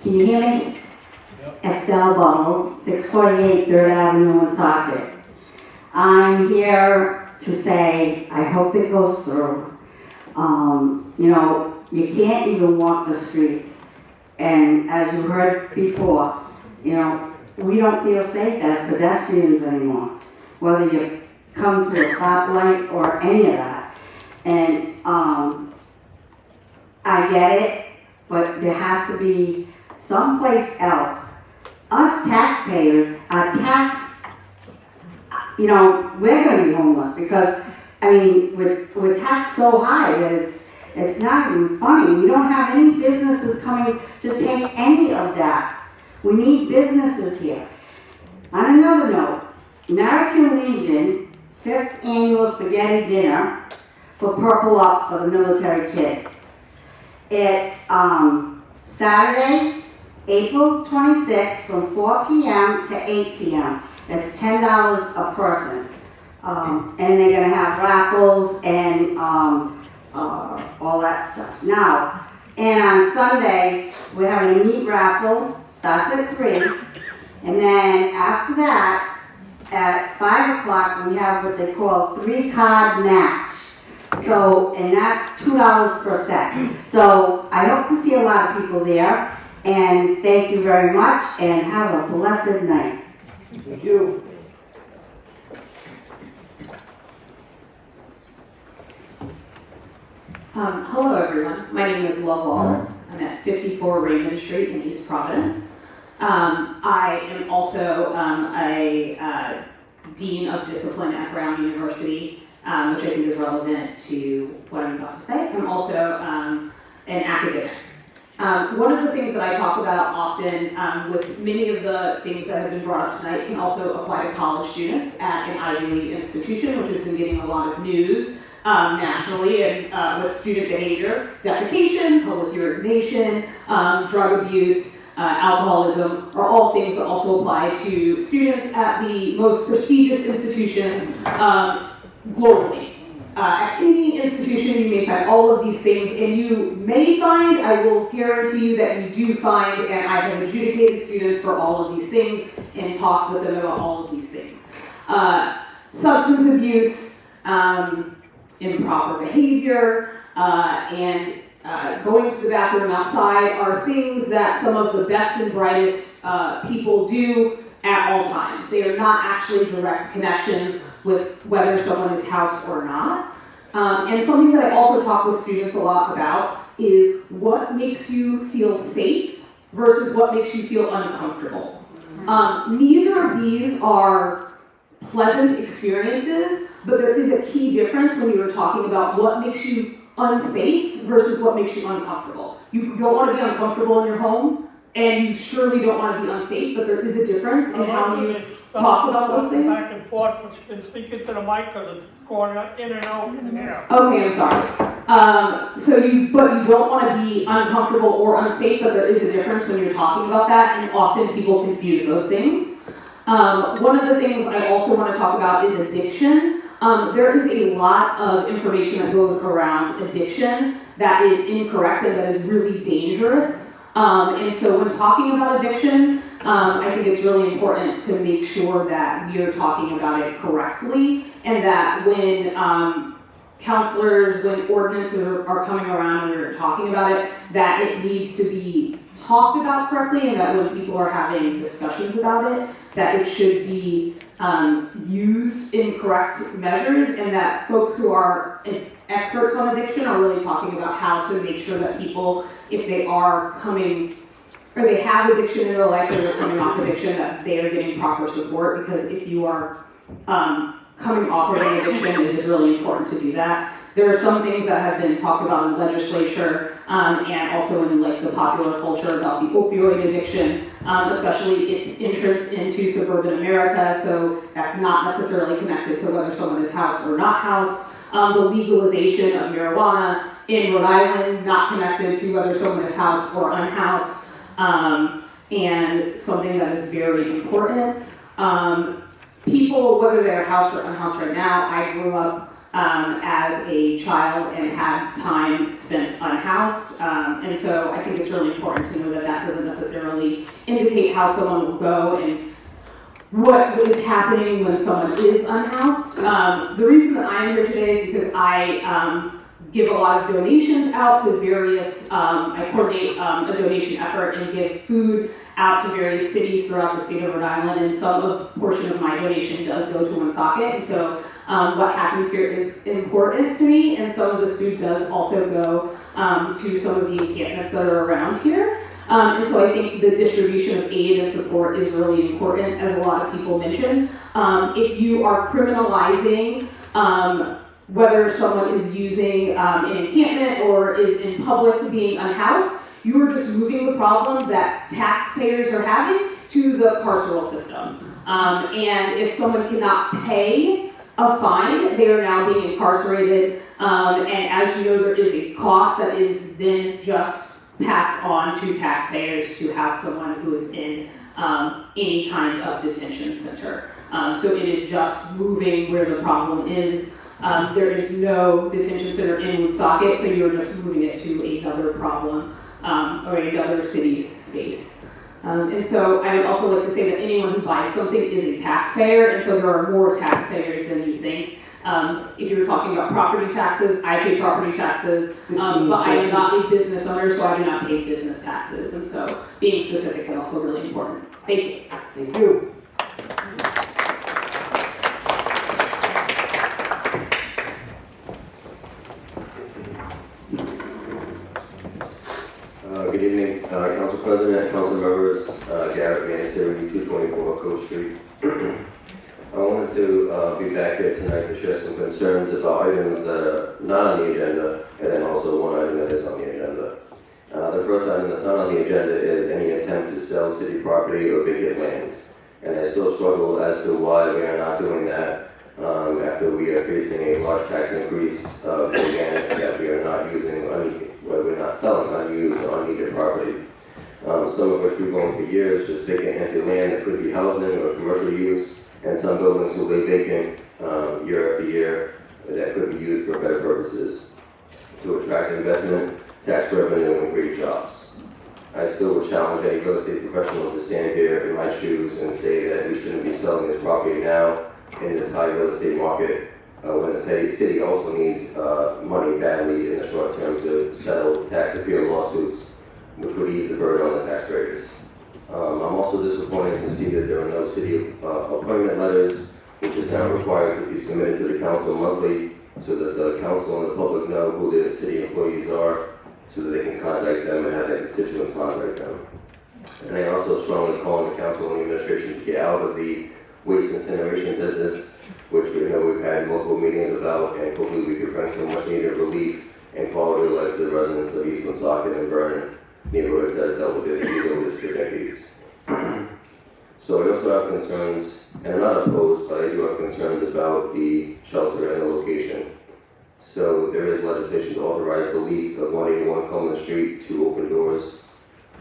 Can you hear me? Estelle Buttle, 648 3rd Avenue, Woonsocket. I'm here to say I hope it goes through. You know, you can't even walk the streets. And as you heard before, you know, we don't feel safe as pedestrians anymore, whether you come to a stoplight or any of that. And I get it, but there has to be someplace else. Us taxpayers are taxed, you know, we're gonna be homeless because, I mean, we're taxed so high that it's not even funny. We don't have any businesses coming to take any of that. We need businesses here. On another note, American Legion 5th annual spaghetti dinner for Purple Up for the military kids. It's Saturday, April 26th from 4 p.m. to 8 p.m. It's $10 a person. And they're gonna have raffles and all that stuff. Now, and on Sunday, we're having a meat raffle, starts at 3. And then after that, at 5 o'clock, we have what they call 3-card match. So, and that's $2 per set. So I hope to see a lot of people there. And thank you very much and have a blessed night. Thank you. Hello everyone, my name is Love Wallace. I'm at 54 Raymond Street in East Providence. I am also a Dean of Discipline at Brown University, which I think is relevant to what I'm about to say. I'm also an academic. One of the things that I talk about often with many of the things that have been brought up tonight can also apply to college students at an Ivy League institution, which has been getting a lot of news nationally and with student behavior, defecation, public urination, drug abuse, alcoholism are all things that also apply to students at the most prestigious institutions globally. At any institution you may find all of these things, and you may find, I will guarantee you that you do find, and I have adjudicated students for all of these things and talked with them about all of these things. Substance abuse, improper behavior, and going to the bathroom outside are things that some of the best and brightest people do at all times. They are not actually direct connections with whether someone is housed or not. And something that I also talk with students a lot about is what makes you feel safe versus what makes you feel uncomfortable. Neither of these are pleasant experiences, but there is a key difference when you are talking about what makes you unsafe versus what makes you uncomfortable. You don't want to be uncomfortable in your home, and you surely don't want to be unsafe, but there is a difference in how you talk about those things. Back and forth and speaking to the mic because it's going in and out. Yeah. Okay, I'm sorry. But you don't want to be uncomfortable or unsafe, but there is a difference when you're talking about that, and often people confuse those things. One of the things I also want to talk about is addiction. There is a lot of information that goes around addiction that is incorrect and that is really dangerous. And so when talking about addiction, I think it's really important to make sure that we are talking about it correctly, and that when counselors, when ordinances are coming around and we're talking about it, that it needs to be talked about correctly, and that when people are having discussions about it, that it should be used in correct measures, and that folks who are experts on addiction are really talking about how to make sure that people, if they are coming, or they have addiction in their life or they're coming off addiction, that they are getting proper support, because if you are coming off of an addiction, it is really important to do that. There are some things that have been talked about in the legislature and also in like the popular culture about the opioid addiction, especially its entrance into suburban America. So that's not necessarily connected to whether someone is housed or not housed. The legalization of marijuana in Rhode Island, not connected to whether someone is housed or unhoused, and something that is very important. People, whether they're housed or unhoused right now, I grew up as a child and had time spent unhoused, and so I think it's really important to know that that doesn't necessarily indicate how someone will go and what is happening when someone is unhoused. The reason that I am here today is because I give a lot of donations out to various, I coordinate a donation effort and give food out to various cities throughout the state of Rhode Island, and some portion of my donation does go to Woonsocket, and so what happens here is important to me, and some of this food does also go to some of the encampments that are around here. And so I think the distribution of aid and support is really important, as a lot of people mentioned. If you are criminalizing whether someone is using an encampment or is in public being unhoused, you are just moving the problem that taxpayers are having to the carceral system. And if someone cannot pay a fine, they are now being incarcerated. And as you know, there is a cost that is then just passed on to taxpayers to have someone who is in any kind of detention center. So it is just moving where the problem is. There is no detention center in Woonsocket, so you're just moving it to another problem or another city's space. And so I would also like to say that anyone who buys something is a taxpayer, and so there are more taxpayers than you think. If you're talking about property taxes, I pay property taxes, but I am not a business owner, so I do not pay business taxes. And so being specific is also really important. Thank you. Thank you. Good evening, Council President, Council members, Garrett Maniseri, 224 Coast Street. I wanted to be back here tonight to share some concerns about items that are not on the agenda, and then also one item that is on the agenda. The first item that's not on the agenda is any attempt to sell city property or vacant land. And I still struggle as to why we are not doing that after we are facing a large tax increase of organic that we are not using, we're not selling unused or unneeded property. Some of which we've owned for years, just vacant empty land that could be housing or commercial use, and some buildings will lay vacant year after year that could be used for better purposes to attract investment, tax revenue, and create jobs. I still would challenge any real estate professional to stand here in my shoes and say that we shouldn't be selling this property now in this high real estate market when the city also needs money badly in the short term to settle tax appeal lawsuits, which would ease the burden on the taxpayers. I'm also disappointed to see that there are no city appointment letters, which is now required to be submitted to the council monthly so that the council and the public know who the city employees are so that they can contact them and have their constituents contact them. And I also strongly call on the council and the administration to get out of the waste incineration business, which we know we've had multiple meetings about, and hopefully we can bring some much needed relief and quality of life to the residents of East Woonsocket and Vernon neighborhoods that have dealt with this over for decades. So I also have concerns, and I'm not opposed, but I do have concerns about the shelter and the location. So there is legislation to authorize the lease of 181 Coleman Street to Open Doors.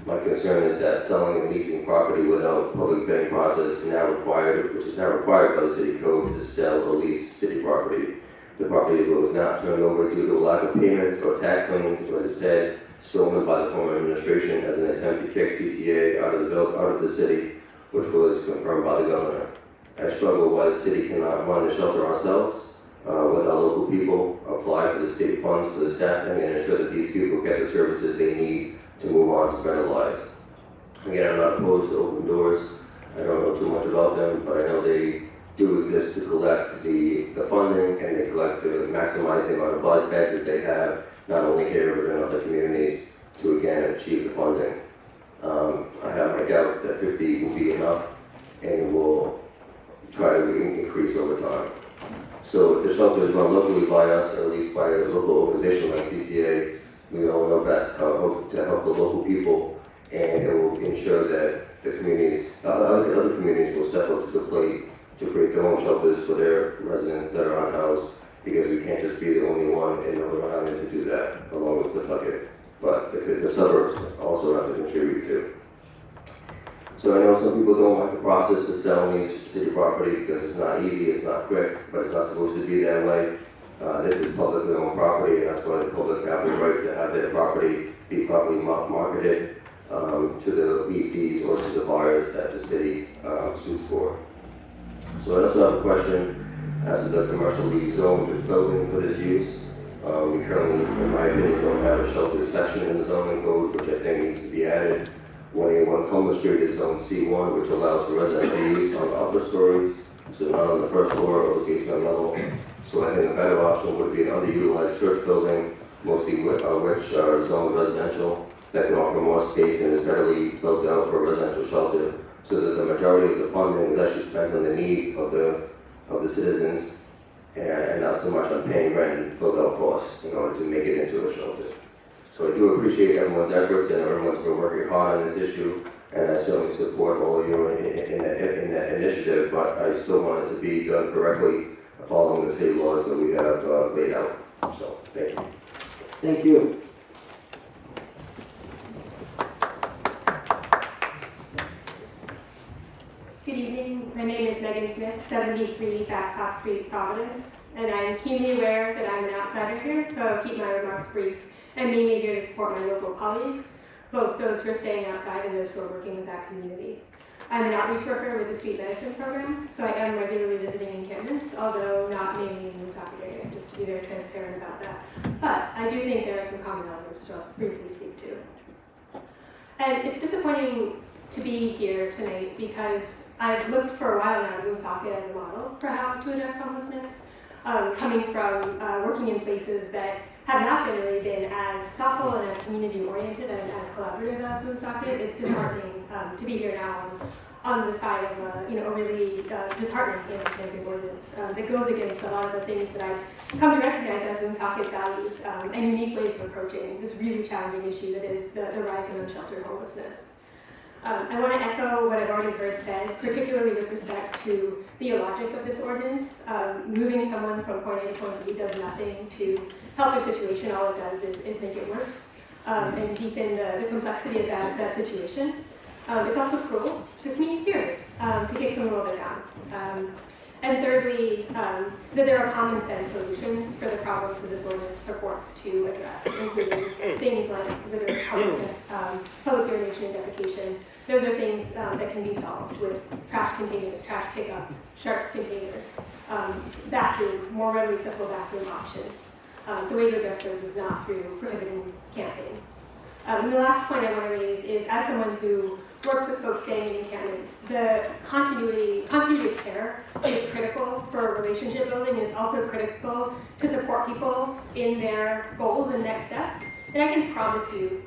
My concern is that selling and leasing property without public bidding process is now required, which is now required by the city code to sell or lease city property. The property was not turned over due to a lack of payments or tax liens, but instead stolen by the former administration as an attempt to kick CCA out of the city, which was confirmed by the governor. I struggle why the city cannot run the shelter ourselves with our local people, apply for the state funds for the staffing, and ensure that these people get the services they need to move on to better lives. Again, I'm not opposed to Open Doors. I don't know too much about them, but I know they do exist to collect the funding, and they collect to maximize the amount of beds that they have, not only here but in other communities, to again achieve the funding. I have my doubts that 50 will be enough and will try to increase over time. So if the shelter is run locally by us, or at least by a local organization like CCA, we all know best how to help the local people, and it will ensure that the communities, other communities will step up to the plate to create their own shelters for their residents that are unhoused, because we can't just be the only one in Northern Ireland to do that, along with Pawtucket. But the suburbs also have to contribute too. So I know some people don't like the process of selling city property because it's not easy, it's not quick, but it's not supposed to be that way. This is publicly owned property, and that's why the public have the right to have their property be properly marketed to the leasees or to the buyers that the city suits for. So I also have a question as to the commercially zoned building for this use. We currently, in my opinion, don't have a shelter section in the zoning code, which I think needs to be added. 181 Comer Street is zone C1, which allows for residential use on the upper stories, so not on the first floor or the basement level. So I think a better option would be an underutilized church building, mostly which are zoned residential, that can offer more space and is readily built out for a residential shelter, so that the majority of the funding is actually spent on the needs of the citizens, and not so much on paying rent and build-out costs in order to make it into a shelter. So I do appreciate everyone's efforts, and everyone's been working hard on this issue, and I certainly support all of you in that initiative, but I still want it to be done correctly, following the state laws that we have laid out. So, thank you. Thank you. Good evening. My name is Megan Smith, 73 Babcock Street, Providence, and I'm keenly aware that I'm an outsider here, so I'll keep my remarks brief and mainly here to support my local colleagues, both those who are staying outside and those who are working with that community. I'm an outreach worker with the street medicine program, so I am regularly visiting encampments, although not mainly in the Woonsocket area, just to be very transparent about that. But I do think there are some common elements which I'll briefly speak to. And it's disappointing to be here tonight because I've looked for a while now at Woonsocket as a model for how to address homelessness, coming from working in places that have not generally been as thoughtful and as community-oriented and as collaborative as Woonsocket. It's disheartening to be here now on the side of a really disheartening anti-slavery ordinance that goes against a lot of the things that I've come to recognize as Woonsocket's values and unique ways of approaching this really challenging issue that is the rise in unsheltered homelessness. I want to echo what I've already heard said, particularly with respect to the logic of this ordinance. Moving someone from point A to point B does nothing to help their situation. All it does is make it worse and deepen the complexity of that situation. It's also cruel, just mean spirited, to kick someone while they're down. And thirdly, that there are common sense solutions for the problems that this ordinance purports to address, including things like litter, public urination and defecation. Those are things that can be solved with trash containers, trash pickup, sharps containers, bathroom, more readily accessible bathroom options. The way to address those is not through prohibiting camping. And the last point I want to raise is, as someone who works with folks staying in encampments, the continuity of care is critical for relationship building, and it's also critical to support people in their goals and next steps. And I can promise you,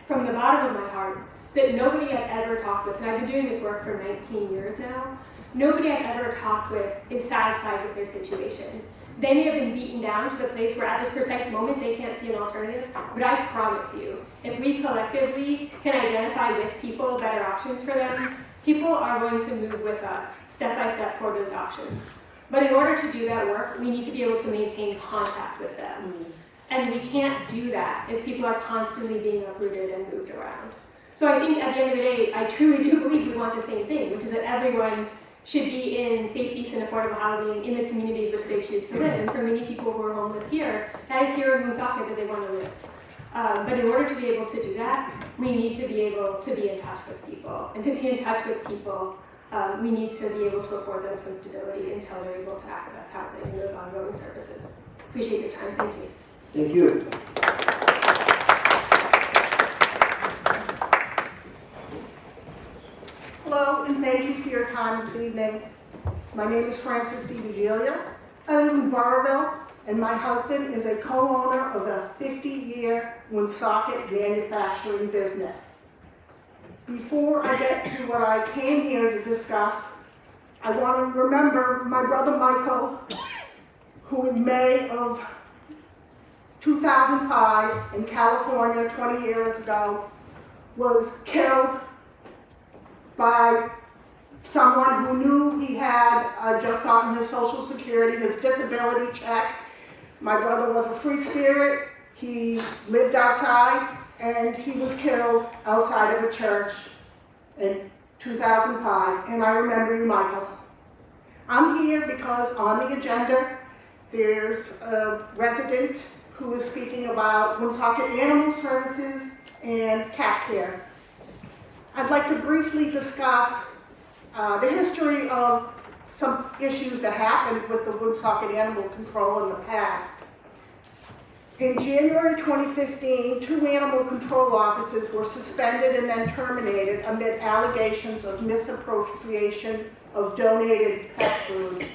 from the bottom of my heart, that nobody I've ever talked with, and I've been doing this work for 19 years now, nobody I've ever talked with is satisfied with their situation. They may have been beaten down to the place where at this precise moment they can't see an alternative, but I promise you, if we collectively can identify with people better options for them, people are going to move with us step by step toward those options. But in order to do that work, we need to be able to maintain contact with them. And we can't do that if people are constantly being uprooted and moved around. So I think at the end of the day, I truly do believe we want the same thing, which is that everyone should be in safe, decent, affordable housing in the communities which they choose to live. And for many people who are homeless here, that is here in Woonsocket that they want to live. But in order to be able to do that, we need to be able to be in touch with people. And to be in touch with people, we need to be able to afford them some stability until they're able to access housing and those ongoing services. Appreciate your time. Thank you. Thank you. Hello, and thank you for your time this evening. My name is Frances DiVigilia. I live in Burrville, and my husband is a co-owner of a 50-year Woonsocket manufacturing business. Before I get to what I came here to discuss, I want to remember my brother Michael, who in May of 2005 in California, 20 years ago, was killed by someone who knew he had just gotten his Social Security, his disability check. My brother was a free spirit. He lived outside, and he was killed outside of a church in 2005. And I remember you, Michael. I'm here because on the agenda, there's a resident who is speaking about Woonsocket Animal Services and cat care. I'd like to briefly discuss the history of some issues that happened with the Woonsocket Animal Control in the past. In January 2015, 2 animal control officers were suspended and then terminated amid allegations of misappropriation of donated pet food.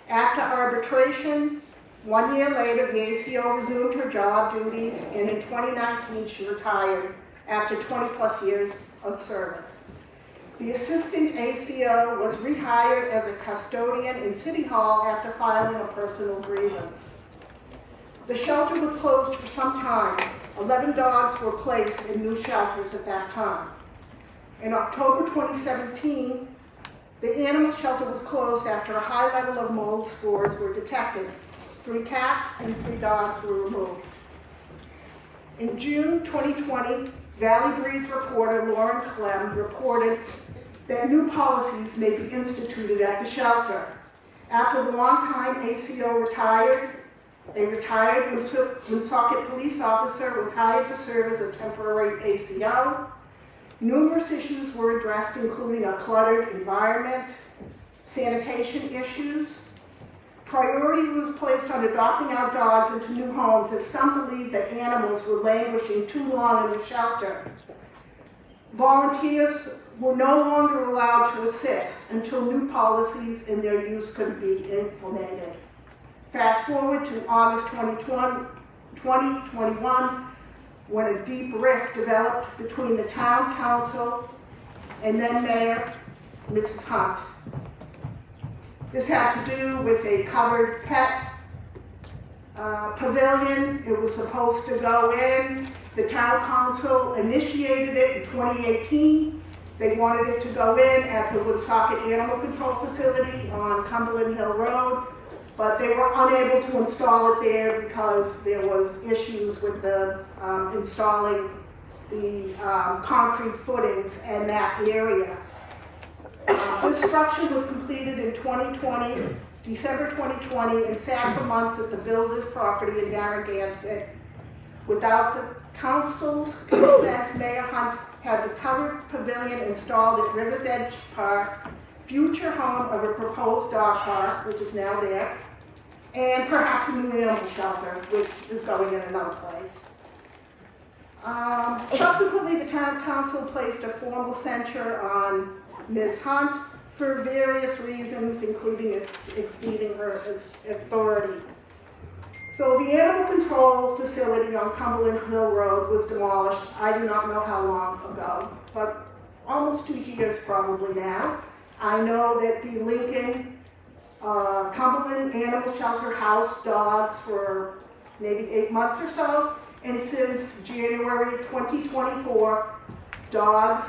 After arbitration, 1 year later, the ACO resumed her job duties, and in 2019, she retired after 20+ years of service. The assistant ACO was rehired as a custodian in City Hall after filing a personal grievance. The shelter was closed for some time. 11 dogs were placed in new shelters at that time. In October 2017, the animal shelter was closed after a high level of mold spores were detected. 3 cats and 3 dogs were removed. In June 2020, Valley Breeze reporter Lauren Clem reported that new policies may be instituted at the shelter. After the longtime ACO retired, a retired Woonsocket police officer was hired to serve as a temporary ACO. Numerous issues were addressed, including a cluttered environment, sanitation issues. Priority was placed on adopting our dogs into new homes, as some believed that animals were languishing too long in the shelter. Volunteers were no longer allowed to assist until new policies and their use could be implemented. Fast forward to August 2021, when a deep rift developed between the town council and then Mayor Mrs. Hunt. This had to do with a covered pet pavilion. It was supposed to go in. The town council initiated it in 2018. They wanted it to go in at the Woonsocket Animal Control Facility on Cumberland Hill Road, but they were unable to install it there because there was issues with the installing the concrete footings in that area. This structure was completed in 2020, December 2020, and sat for months at the builder's property in Narragansett. Without the council's consent, Mayor Hunt had the covered pavilion installed at River's Edge Park, future home of a proposed dog park, which is now there, and perhaps a new animal shelter, which is going in another place. Subsequently, the town council placed a formal censure on Ms. Hunt for various reasons, including exceeding her authority. So the animal control facility on Cumberland Hill Road was demolished. I do not know how long ago, but almost 2 years probably now. I know that the Lincoln Cumberland Animal Shelter housed dogs for maybe 8 months or so, and since January 2024, dogs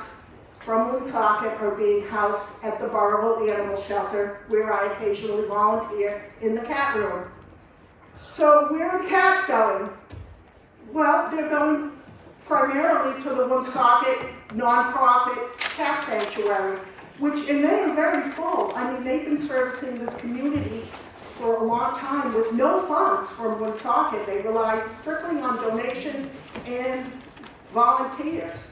from Woonsocket are being housed at the Barville Animal Shelter, where I occasionally volunteer in the cat room. So where are cats going? Well, they're going primarily to the Woonsocket nonprofit cat sanctuary, and they are very full. I mean, they've been servicing this community for a long time with no funds from Woonsocket. They rely strictly on donations and volunteers.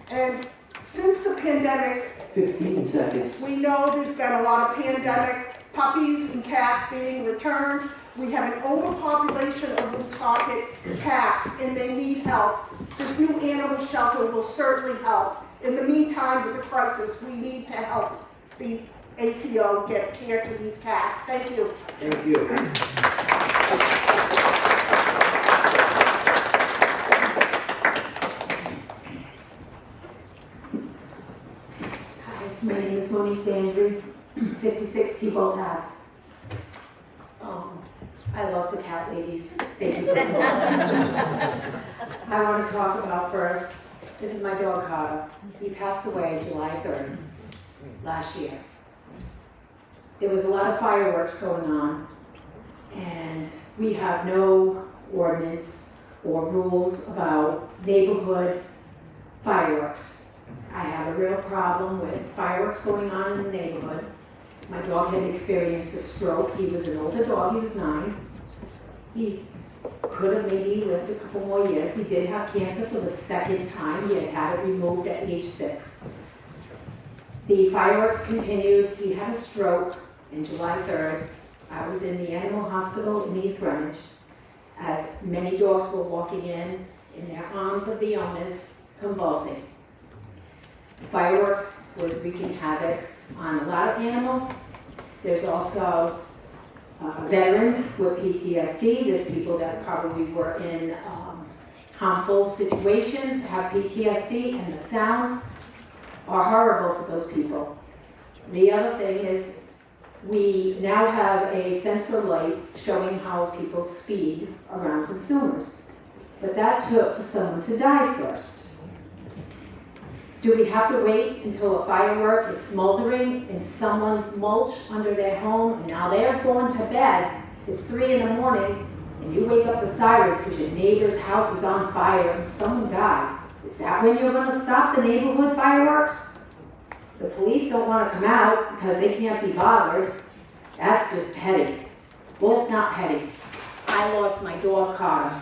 And since the pandemic, 15 seconds. we know there's been a lot of pandemic puppies and cats being returned. We have an overpopulation of Woonsocket cats, and they need help. This new animal shelter will certainly help. In the meantime, there's a crisis. We need to help the ACO get care to these cats. Thank you. Thank you. Hi, my name is Monique Landry, 56 T-Bolt Ave. I love the cat ladies. They do good work. I want to talk about first, this is my dog Carter. He passed away July 3rd last year. There was a lot of fireworks going on, and we have no ordinance or rules about neighborhood fireworks. I have a real problem with fireworks going on in the neighborhood. My dog had experienced a stroke. He was an older dog, he was 9. He could have maybe lived a couple more years. He did have cancer for the second time. He had had it removed at age 6. The fireworks continued. He had a stroke on July 3rd. I was in the animal hospital in East Greenwich as many dogs were walking in their arms of the owners, convulsing. Fireworks was wreaking havoc on a lot of animals. There's also veterans with PTSD. There's people that probably were in harmful situations, have PTSD, and the sounds are horrible to those people. The other thing is we now have a sensor light showing how people speed around consumers. But that took for someone to die first. Do we have to wait until a firework is smoldering in someone's mulch under their home, and now they're going to bed, it's 3 in the morning, and you wake up the sirens because your neighbor's house is on fire and someone dies? Is that when you're going to stop the neighborhood fireworks? The police don't want to come out because they can't be bothered. That's just petty. Well, it's not petty. I lost my dog Carter.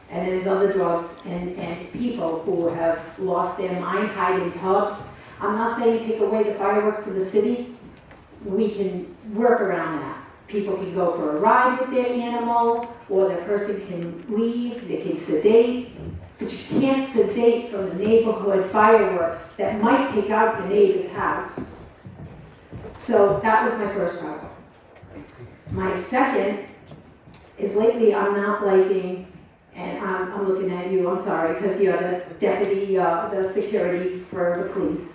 And there's other dogs and people who have lost their mind, hide in tubs. I'm not saying take away the fireworks to the city. We can work around that. People can go for a ride with their animal, or the person can leave, they can sedate. But you can't sedate from the neighborhood fireworks that might take out your neighbor's house. So that was my first problem. My second is lately I'm not liking, and I'm looking at you, I'm sorry, because you're the deputy, the security for the police.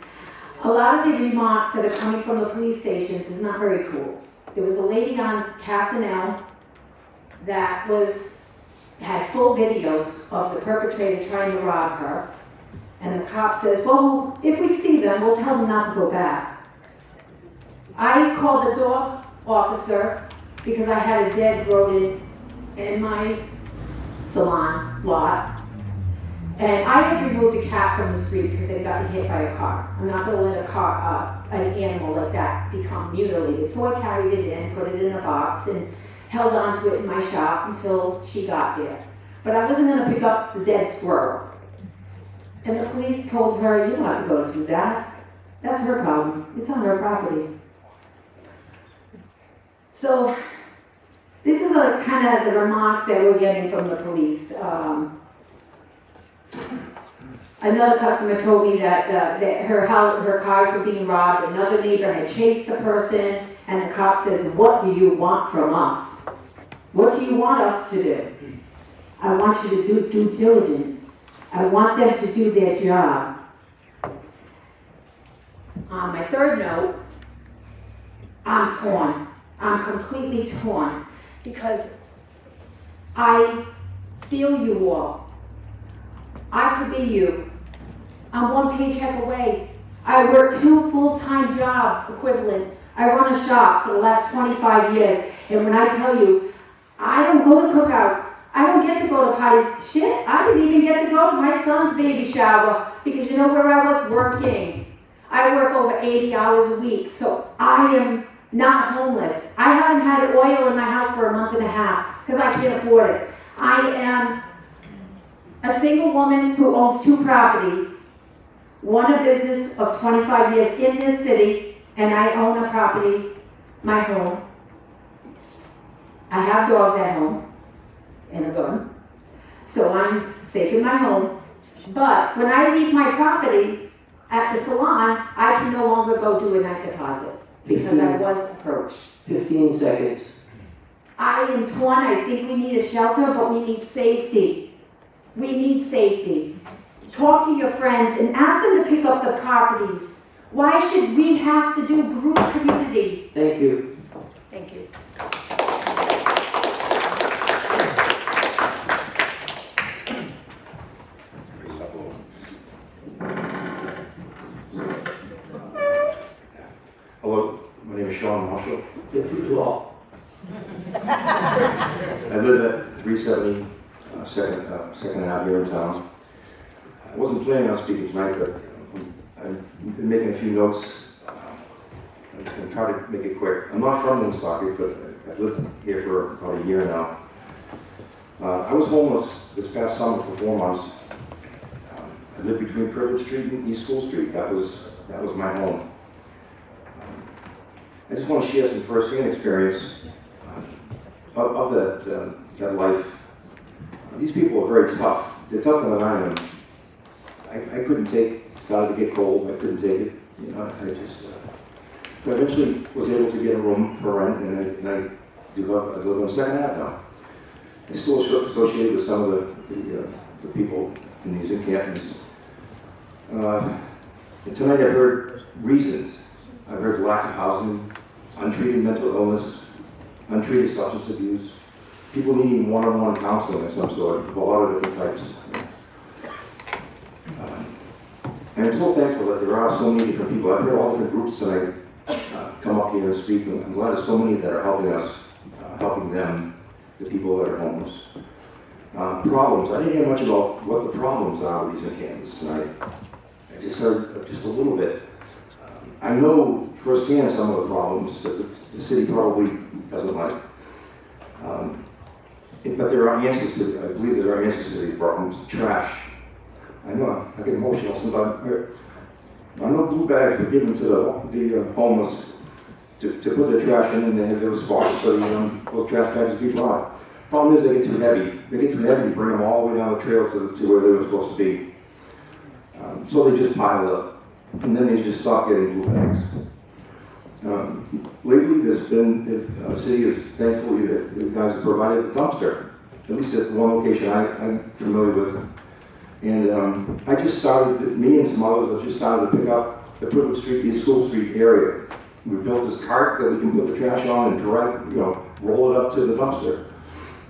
A lot of the remarks that are coming from the police stations is not very cool. There was a lady on Cassinell that had full videos of the perpetrator trying to rob her, and the cop says, well, if we see them, we'll tell them not to go back. I called the dog officer because I had a dead rodent in my salon lot, and I had removed a cat from the street because it got hit by a car. I'm not going to let an animal like that become mutilated, so I carried it in, put it in a box, and held on to it in my shop until she got there. But I wasn't going to pick up the dead squirrel. And the police told her, you don't have to go do that. That's her problem. It's on her property. So this is kind of the remarks that we're getting from the police. Another customer told me that her cars were being robbed. Another neighbor had chased the person, and the cop says, what do you want from us? What do you want us to do? I want you to do due diligence. I want them to do their job. On my third note, I'm torn. I'm completely torn because I feel you all. I could be you. I'm one paycheck away. I work 2 full-time job equivalent. I run a shop for the last 25 years. And when I tell you, I don't go to cookouts. I don't get to go to parties. Shit, I didn't even get to go to my son's baby shower because you know where I was working. I work over 80 hours a week, so I am not homeless. I haven't had oil in my house for a month and a half because I can't afford it. I am a single woman who owns 2 properties, one a business of 25 years in this city, and I own a property, my home. I have dogs at home and a gun, so I'm safe in my home. But when I leave my property at the salon, I can no longer go do a night deposit because I was approached. 15 seconds. I am torn. I think we need a shelter, but we need safety. We need safety. Talk to your friends and ask them to pick up the properties. Why should we have to do group community? Thank you. Thank you. My name is Sean Marshall. You're too tall. I live at 370 Second Ave here in town. I wasn't planning on speaking tonight, but I've been making a few notes. I'm going to try to make it quick. I'm not from Woonsocket, but I've lived here for about a year now. I was homeless this past summer for 4 months. I lived between Privilege Street and East School Street. That was my home. I just want to share some first-hand experience of that life. These people are very tough. They're tougher than I am. I couldn't take it. It started to get cold. I couldn't take it. You know, but eventually was able to get a room for rent, and I live on Second Ave now. I still associated with some of the people in these encampments. And tonight I've heard reasons. I've heard lack of housing, untreated mental illness, untreated substance abuse, people needing one-on-one counseling of some sort, of a lot of different types. And I'm so thankful that there are so many different people. I've heard all different groups tonight come up here and speak. And I'm glad there's so many that are helping us, helping them, the people that are homeless. Problems. I didn't hear much about what the problems are with these encampments tonight. I just heard just a little bit. I know firsthand some of the problems that the city probably doesn't like. But there are answers to, I believe there are answers to these problems. Trash. I know, I get emotional sometimes. I know blue bags were given to the homeless to put their trash in, and they have those spots for those trash bags to be brought. Problem is they get too heavy. They get too heavy to bring them all the way down the trail to where they were supposed to be. So they just pile up, and then they just stop getting blue bags. Lately, there's been, the city is thankfully that you guys have provided a dumpster, at least at one location I'm familiar with. And I just started, me and some others have just started to pick up the Privilege Street, East School Street area. We built this cart that we can put the trash on and drag, roll it up to the dumpster.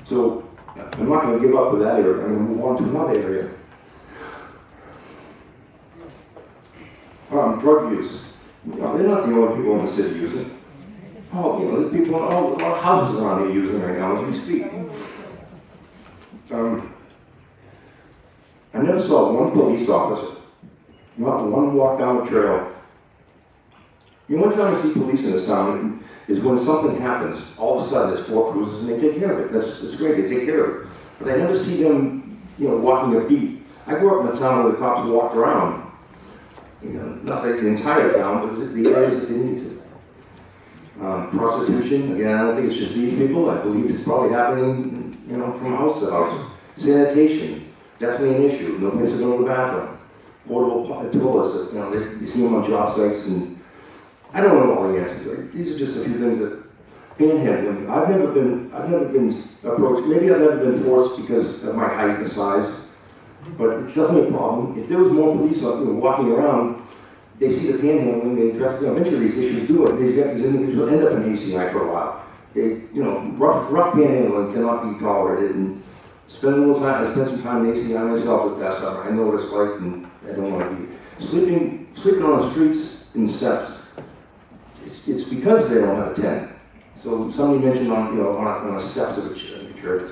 So I'm not going to give up with that area. I'm going to move on to another area. Drug use. They're not the only people in the city using. There's people, a lot of houses around here using right now as we speak. I never saw one police officer, not one walk down the trail. The only time I see police in this town is when something happens. All of a sudden, there's 4 cruisers and they take care of it. That's great, they take care of it. But I never see them, walking a beat. I grew up in a town where the cops walked around. Not the entire town, but the areas that they need to. Prostitution, again, I don't think it's just these people. I believe it's probably happening, from house to house. Sanitation, definitely an issue. No place to go to the bathroom. Portable toilets, you see them on job sites, and I don't know all the answers. These are just a few things that panhandling. I've never been approached. Maybe I've never been forced because of my height and size. But it's definitely a problem. If there was more police walking around, they see the panhandling, they address, eventually these issues do it. These individuals end up in ACI for a while. Rough panhandling cannot be tolerated. And I spent some time in ACI myself this past summer. I know what it's like, and I don't want to be sleeping on the streets and steps. It's because they don't have a tent. So somebody mentioned on the steps of a church.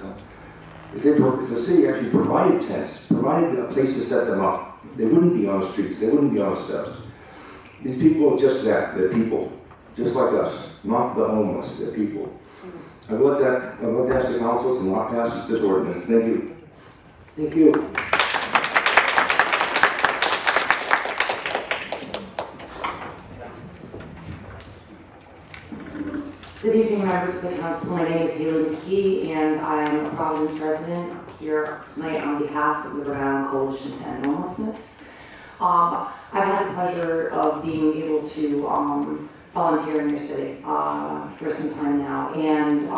If the city actually provided tents, provided a place to set them up, they wouldn't be on the streets, they wouldn't be on the steps. These people are just that, they're people, just like us, not the homeless, they're people. I'd like to ask the council to not pass this ordinance. Thank you. Thank you. Good evening, members of the council. My name is Haley McKee, and I'm a Providence resident here tonight on behalf of the Rhode Island Coalition to End Homelessness. I've had the pleasure of being able to volunteer in your city for some time now, and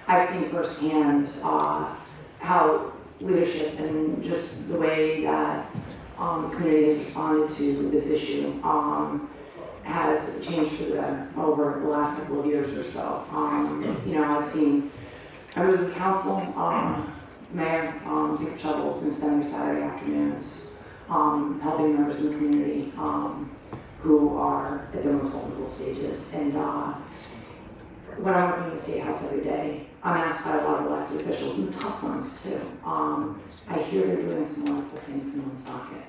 I've seen firsthand how leadership and just the way that the community has responded to this issue has changed for them over the last couple of years or so. I've seen members of the council, mayor, pick up shovels and spend their Saturday afternoons helping members in the community who are at their most vulnerable stages. And when I'm working in the State House every day, I'm asked by a lot of elected officials, and tough ones too. I hear they're doing some wonderful things in Woonsocket.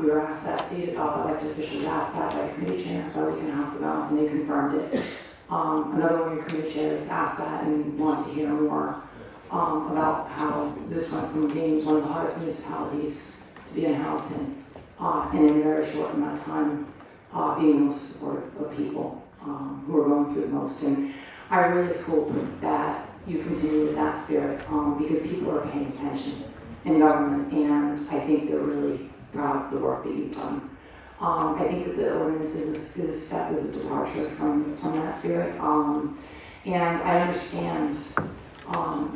We were asked that, elected officials asked that by a committee chair, so we can help them out, and they confirmed it. Another one of your committee chairs asked that and wants to hear more about how this went from being one of the hardest municipalities to be unhoused in a very short amount of time, being the most supportive of people who are going through the most. And I really hope that you continue with that spirit because people are paying attention in government, and I think they're really proud of the work that you've done. I think that the ordinance is a step, is a departure from that spirit, and I understand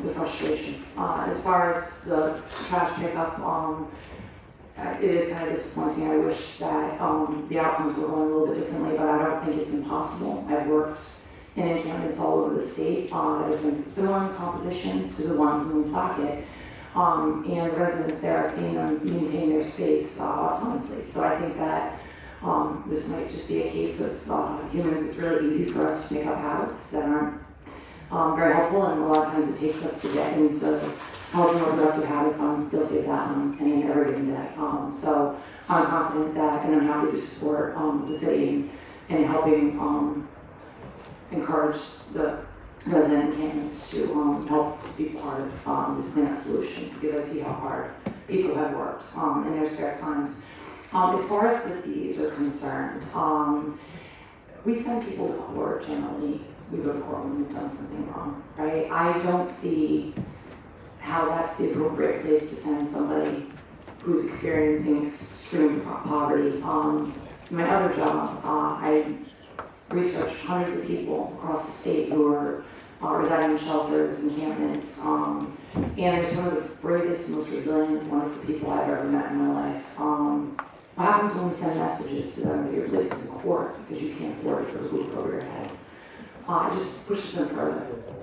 the frustration. As far as the trash pickup, it is kind of disappointing. I wish that the outcomes were going a little bit differently, but I don't think it's impossible. I've worked in encampments all over the state. There's a similar composition to the ones in Woonsocket, and the residents there, I've seen them maintain their space autonomously. So I think that this might just be a case of humans. It's really easy for us to make up habits that aren't very helpful, and a lot of times it takes us to get into healthy or productive habits. I'm guilty of that on any and every given day. So I'm confident that, and I'm happy to support the city in helping encourage the resident encampments to help be part of this cleanup solution, because I see how hard people have worked in their spare times. As far as the fees are concerned, we send people to court generally. We go to court when we've done something wrong, right? I don't see how that's the appropriate place to send somebody who's experiencing extreme poverty. In my other job, I researched hundreds of people across the state who are residing in shelters, encampments, and they're some of the bravest, most resilient, wonderful people I've ever met in my life. What happens when we send messages to them that you're placed in court because you can't afford to put a roof over your head? It just pushes them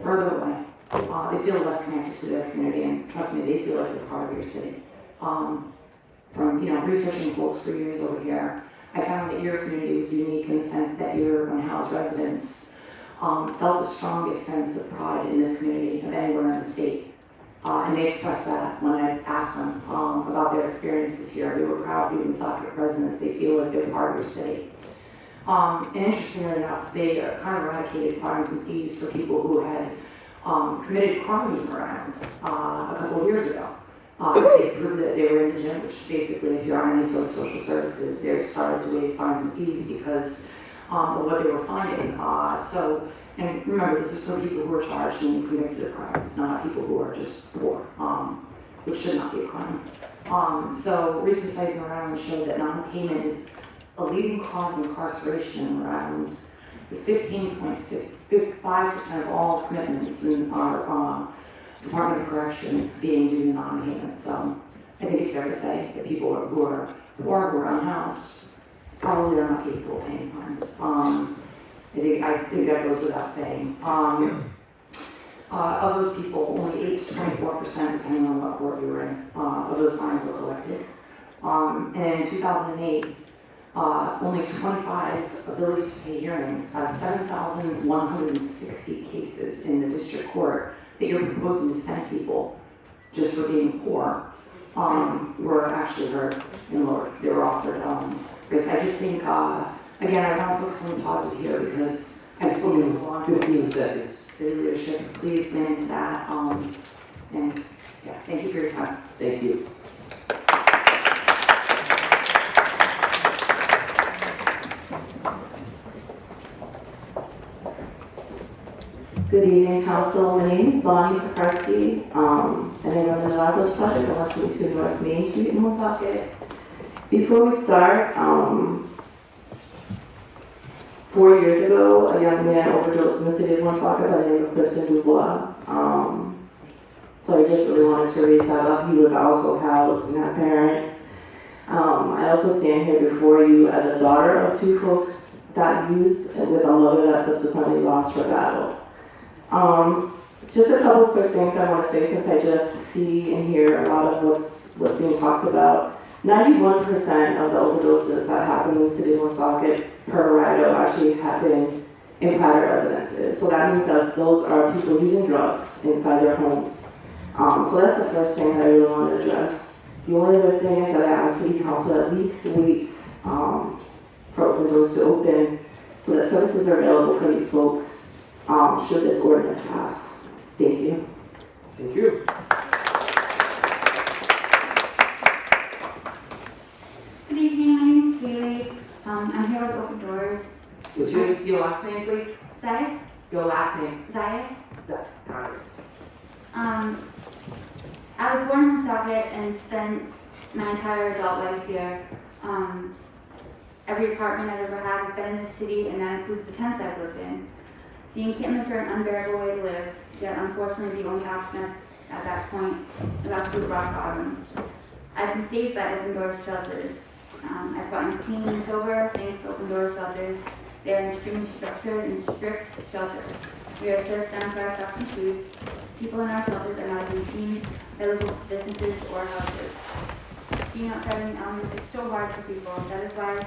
further away. They feel less connected to their community, and trust me, they feel like they're part of your city. From researching folks for years over here, I found that your community was unique in the sense that your unhoused residents felt the strongest sense of pride in this community of anywhere in the state. And they expressed that when I asked them about their experiences here. They were proud to be Woonsocket residents. They feel like they're part of your city. And interestingly enough, they kind of eradicated fines and fees for people who had committed crimes around a couple of years ago. They proved that they were indigent, which basically, if you're on any sort of social services, they started to waive fines and fees because of what they were finding. And remember, this is for people who are charged and convicted of crimes, not people who are just poor, which should not be a crime. So recent studies around showed that non-payment is a leading cause of incarceration around 15.5% of all commitments in our Department of Corrections being due to non-payment. So I think it's fair to say that people who are poor, who are unhoused, probably are not capable of paying fines. I think that goes without saying. Of those people, only 8 to 24%, depending on what court you were in, of those fines were collected. And in 2008, only 25 ability to pay hearings out of 7,160 cases in the district court that you're proposing to send people just for being poor were actually heard and lowered. They were offered. Because I just think, again, I want to focus on the positive here because I've spoken with a lot of 15 seconds. City leadership. Please lean into that. And yeah, thank you for your time. Thank you. Good evening, Council. My name is Bonnie Safarski, and I run the Lagos Project. I want to North Main Street in Woonsocket. Before we start, 4 years ago, a young man overdosed in the city of Woonsocket by the name of Clifton Dubois. So I just really wanted to raise that up. He was also housed and had parents. I also stand here before you as a daughter of two folks that used and with a mother that subsequently lost her battle. Just a couple quick things I want to say since I just see and hear a lot of what's being talked about. 91% of the overdoses that happen in the city of Woonsocket per Rado actually happen in private residences. So that means that those are people using drugs inside their homes. So that's the first thing that I really want to address. The only other thing is that I ask City Council at least wait for open doors to open so that services are available for these folks should this ordinance pass. Thank you. Thank you. Good evening, my name is Kaylee. I'm here with Open Doors. Your last name, please? Zayas? Your last name. Zayas? Nice. I was born in Woonsocket and spent my entire adult life here. Every apartment I've ever had has been in the city, and that includes the tents I've lived in. The encampments are an unbearable way to live, yet unfortunately the only option at that point is absolute rock bottom. I've been saved by Open Doors shelters. I've gotten clean and sober thanks to Open Doors shelters. They are an extremely structured and strict shelter. We are served down to our socks and shoes. People in our shelters are not even seen by local businesses or houses. Being outside in the elements is so hard for people. That is why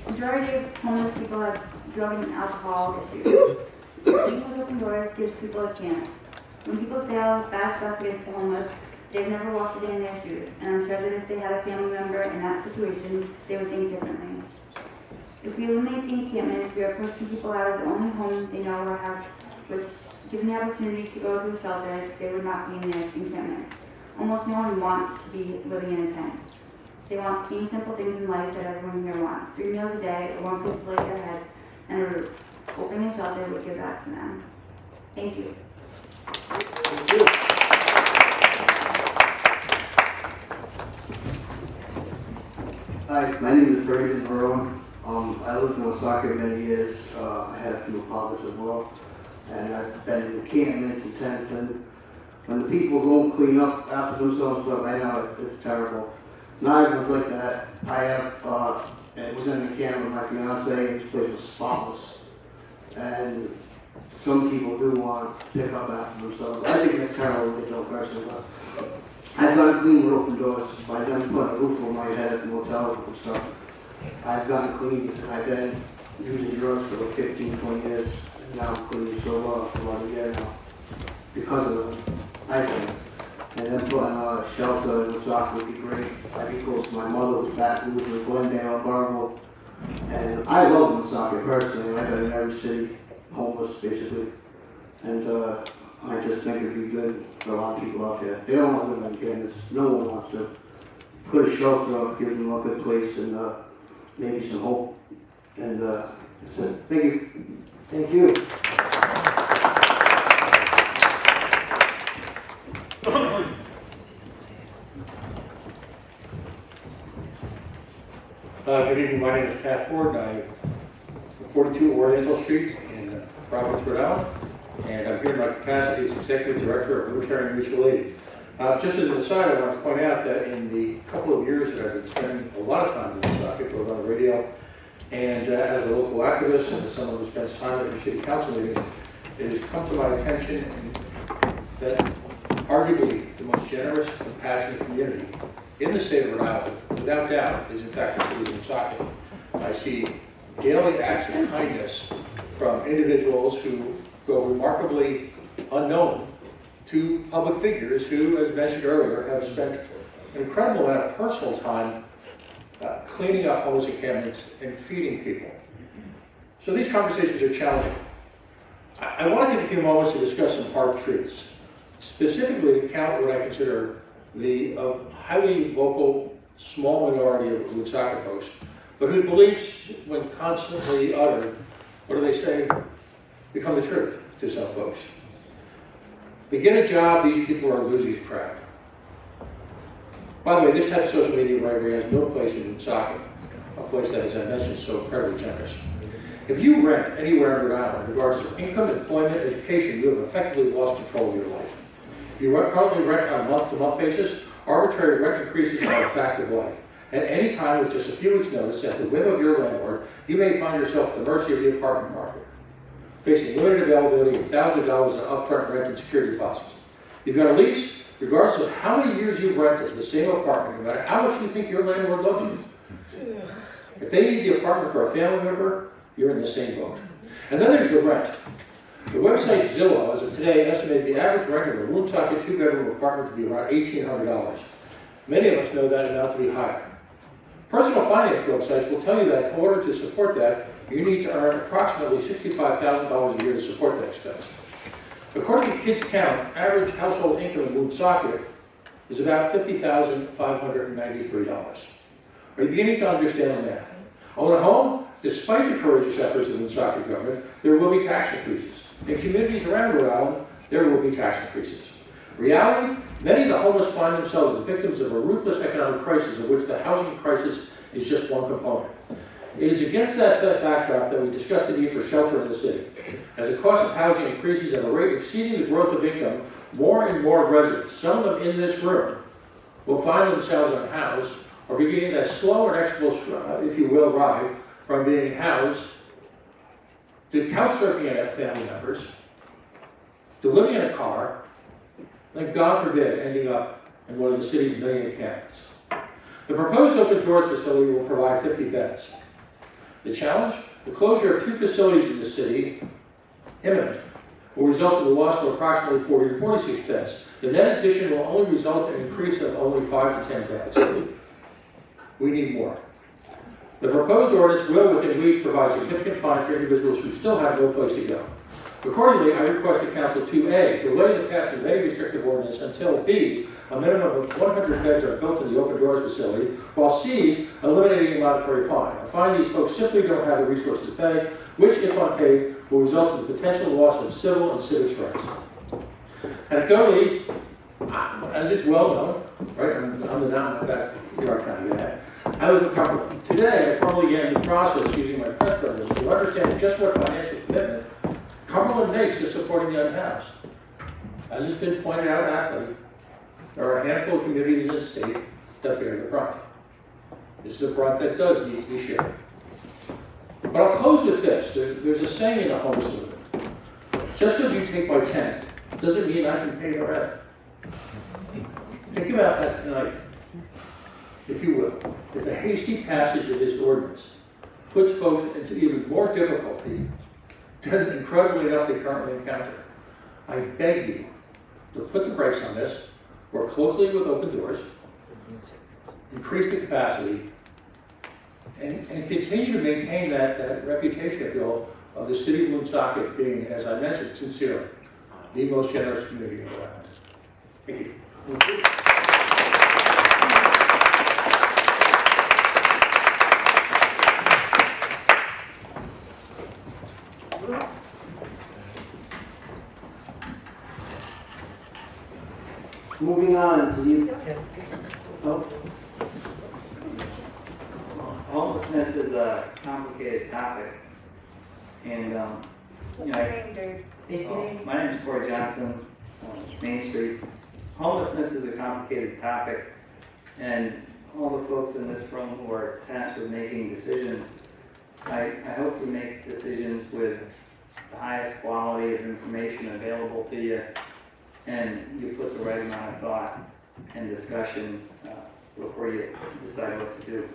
the majority of homeless people have drug and alcohol issues. Being with Open Doors gives people a chance. When people say all bad stuff against the homeless, they've never walked a day in their shoes, and I'm sure that if they had a family member in that situation, they would think differently. If we eliminate the encampments, we are pushing people out of the only home they know or have, which, given the opportunity to go to a shelter, they would not be in their encampment. Almost no one wants to be living in a tent. They want the same simple things in life that everyone here wants. 3 meals a day, a warm place to lay their heads, and a roof. Opening a shelter would give that to them. Thank you. Thank you. Hi, my name is Prohibiting. I lived in Woonsocket many years. I had a few apartments as well. And I've been in encampments and tents, and when the people don't clean up after themselves, stuff, I know it's terrible. Not everyone's like that. I have, it was in an encampment with my fiance, and this place was spotless. And some people do want to pick up after themselves. I think it's terrible if they don't personally, but I've gotten clean with Open Doors by them putting a roof over my head at the motel and stuff. I've gotten clean. I've been using drugs for like 15, 20 years. Now I'm clean so well for about a year now because of them, I think. And then putting a shelter in Woonsocket would be great. I'd be close to my mother who's back, who lives in Glendale, Barville. And I love Woonsocket personally. I've been in every city, homeless basically. And I just think it'd be good for a lot of people out there. They don't want to live in campus. No one wants to. Put a shelter up, give them a good place, and maybe some hope. And that's it. Thank you. Thank you. Good evening, my name is Pat Ford, I'm 42 Oriental Street in Providence, Rhode Island, and I'm here in my capacity as Executive Director of Libertarian Mutual Aid. Just as an aside, I want to point out that in the couple of years that I've been spending a lot of time in Woonsocket, both on the radio and as a local activist and as someone who spends time at the city council meetings, it has come to my attention that arguably the most generous, compassionate community in the state of Rhode Island, without doubt, is in fact the city of Woonsocket. I see daily acts of kindness from individuals who go remarkably unknown to public figures who, as mentioned earlier, have spent an incredible amount of personal time cleaning up homeless encampments and feeding people. So these conversations are challenging. I want to take a few moments to discuss some hard truths, specifically to count what I consider the highly vocal, small minority of Woonsocket folks, but whose beliefs, when constantly uttered, what do they say, become the truth to some folks. They get a job, these people are a losers crowd. By the way, this type of social media bribery has no place in Woonsocket, a place that, as I mentioned, is so incredibly generous. If you rent anywhere in Rhode Island, regardless of income, employment, education, you have effectively lost control of your life. If you currently rent on a month-to-month basis, arbitrary rent increases are a fact of life. At any time, with just a few weeks' notice, at the whim of your landlord, you may find yourself at the mercy of the apartment market, facing limited availability of thousands of dollars in upfront rent and security deposits. You've got a lease, regardless of how many years you've rented the same apartment, no matter how much you think your landlord loves you. If they need the apartment for a family member, you're in the same boat. And then there's the rent. The website Zillow, as of today, estimated the average rent of a Woonsocket 2-bedroom apartment to be around $1,800. Many of us know that amount to be higher. Personal finance websites will tell you that in order to support that, you need to earn approximately $65,000 a year to support that expense. According to Kids Count, average household income in Woonsocket is about $50,593. Are you beginning to understand the math? Own a home? Despite the courageous efforts of the Woonsocket government, there will be tax increases. In communities around Rhode Island, there will be tax increases. Reality, many of the homeless find themselves the victims of a ruthless economic crisis of which the housing crisis is just one component. It is against that backdrop that we discuss the need for shelter in the city. As the cost of housing increases at a rate exceeding the growth of income, more and more residents, some of them in this room, will find themselves unhoused or beginning that slow and exponential, if you will, ride from being housed to couch surfing at family members, to living in a car, and God forbid, ending up in one of the city's million encampments. The proposed open doors facility will provide 50 beds. The challenge? The closure of 2 facilities in the city, imminent, will result in the loss of approximately 40 to 46 beds. The net addition will only result in an increase of only 5 to 10 beds. We need more. The proposed ordinance will, within weeks, provide significant fines for individuals who still have no place to go. Accordingly, I request the council to A, delay the passing of any restrictive ordinance until B, a minimum of 100 beds are built in the open doors facility, while C, eliminating a monetary fine. I find these folks simply don't have the resources to pay, which, if unpaid, will result in the potential loss of civil and civic rights. Anecdotally, as it's well known, right, I'm the yard kind of guy. I live in Cumberland. Today, I formally began the process using my press privilege to understand just what financial commitment Cumberland makes to supporting the unhoused. As has been pointed out aptly, there are a handful of communities in the state that bear the brunt. This is a brunt that does need to be shared. But I'll close with this. There's a saying in the homeless movement. Just because you take my tent doesn't mean I can pay the rent. Think about that tonight, if you will. If the hasty passage of this ordinance puts folks into even more difficulty than incredibly enough they currently encounter, I beg you to put the brakes on this, work closely with open doors, increase the capacity, and continue to maintain that reputation, if you will, of the city of Woonsocket being, as I mentioned, sincerely, the most generous community in Rhode Island. Thank you. Moving on to the, Homelessness is a complicated topic, and my name is Corey Johnson, Main Street. Homelessness is a complicated topic, and all the folks in this room who are tasked with making decisions, I hope we make decisions with the highest quality of information available to you, and you put the right amount of thought and discussion before you decide what to do.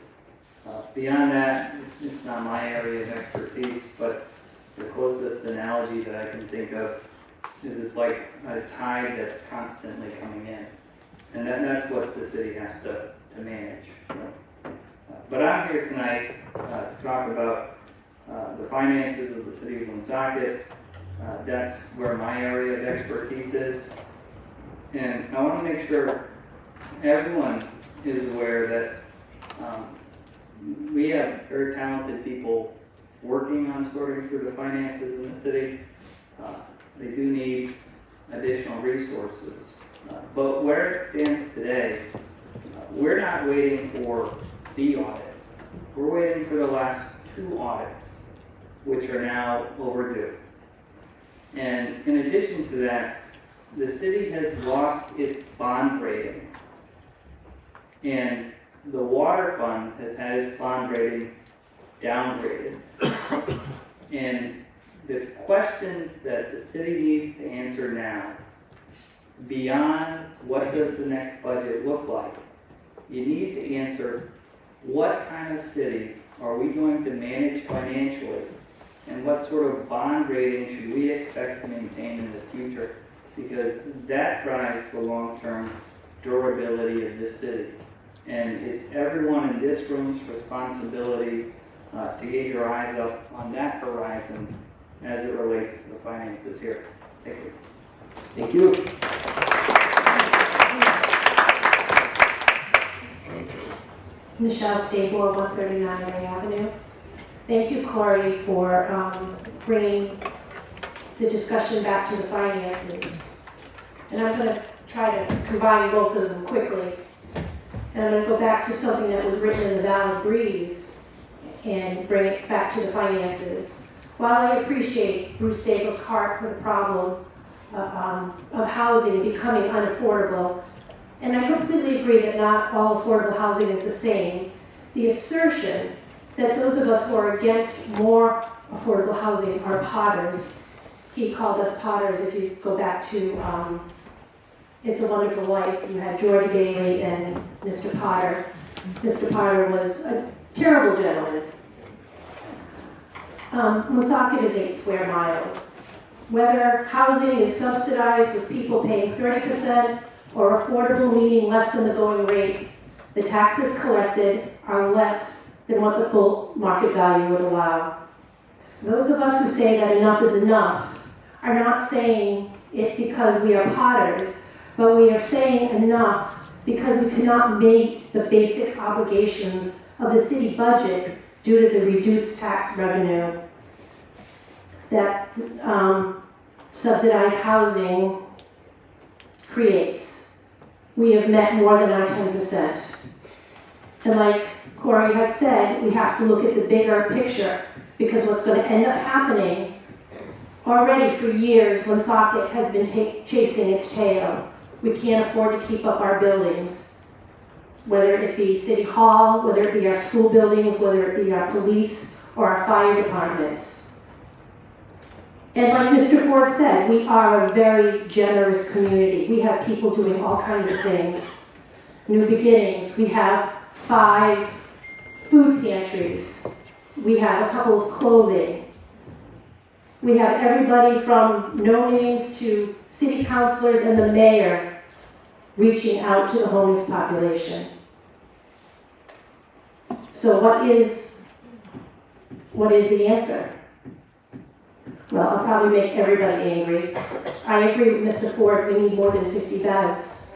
Beyond that, it's not my area of expertise, but the closest analogy that I can think of is it's like a tide that's constantly coming in. And that's what the city has to manage. But I'm here tonight to talk about the finances of the city of Woonsocket. That's where my area of expertise is. And I want to make sure everyone is aware that we have very talented people working on sorting through the finances in the city. They do need additional resources. But where it stands today, we're not waiting for the audit. We're waiting for the last 2 audits, which are now overdue. And in addition to that, the city has lost its bond rating. And the water fund has had its bond rating downgraded. And the questions that the city needs to answer now beyond what does the next budget look like, you need to answer what kind of city are we going to manage financially, and what sort of bond rating should we expect to maintain in the future, because that drives the long-term durability of this city. And it's everyone in this room's responsibility to get your eyes up on that horizon as it relates to the finances here. Thank you. Thank you. Michelle Stable, 139 Ray Avenue. Thank you, Corey, for bringing the discussion back to the finances. And I'm going to try to combine both of them quickly. And I'm going to go back to something that was written in the Valley Breeze and bring it back to the finances. While I appreciate Bruce Daigle's heart for the problem of housing becoming unaffordable, and I completely agree that not all affordable housing is the same, the assertion that those of us who are against more affordable housing are potters. He called us potters. If you go back to It's a Wonderful Life, you had George Bailey and Mr. Potter. Mr. Potter was a terrible gentleman. Woonsocket is 8 square miles. Whether housing is subsidized with people paying 30% or affordable meaning less than the going rate, the taxes collected are less than what the full market value would allow. Those of us who say that enough is enough are not saying it because we are potters, but we are saying enough because we cannot meet the basic obligations of the city budget due to the reduced tax revenue that subsidized housing creates. We have met more than our 10%. And like Corey had said, we have to look at the bigger picture, because what's going to end up happening already for years, Woonsocket has been chasing its tail. We can't afford to keep up our buildings, whether it be City Hall, whether it be our school buildings, whether it be our police or our fire departments. And like Mr. Ford said, we are a very generous community. We have people doing all kinds of things. New beginnings. We have 5 food pantries. We have a couple of clothing. We have everybody from no names to city councilors and the mayor reaching out to the homeless population. So what is the answer? Well, I'll probably make everybody angry. I agree with Mr. Ford, we need more than 50 beds.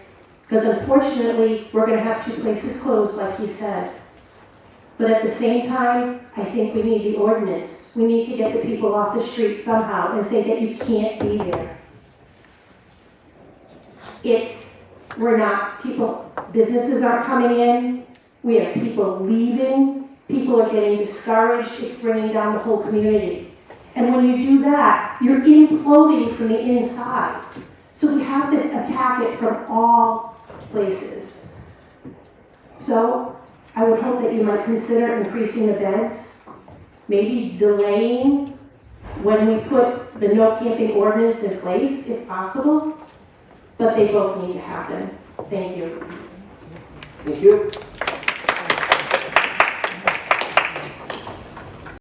Because unfortunately, we're going to have 2 places closed, like he said. But at the same time, I think we need the ordinance. We need to get the people off the street somehow and say that you can't be there. Businesses aren't coming in. We have people leaving. People are getting discouraged. It's bringing down the whole community. And when you do that, you're imploding from the inside. So we have to attack it from all places. So I would hope that you might consider increasing the beds, maybe delaying when we put the no camping ordinance in place, if possible, but they both need to happen. Thank you. Thank you.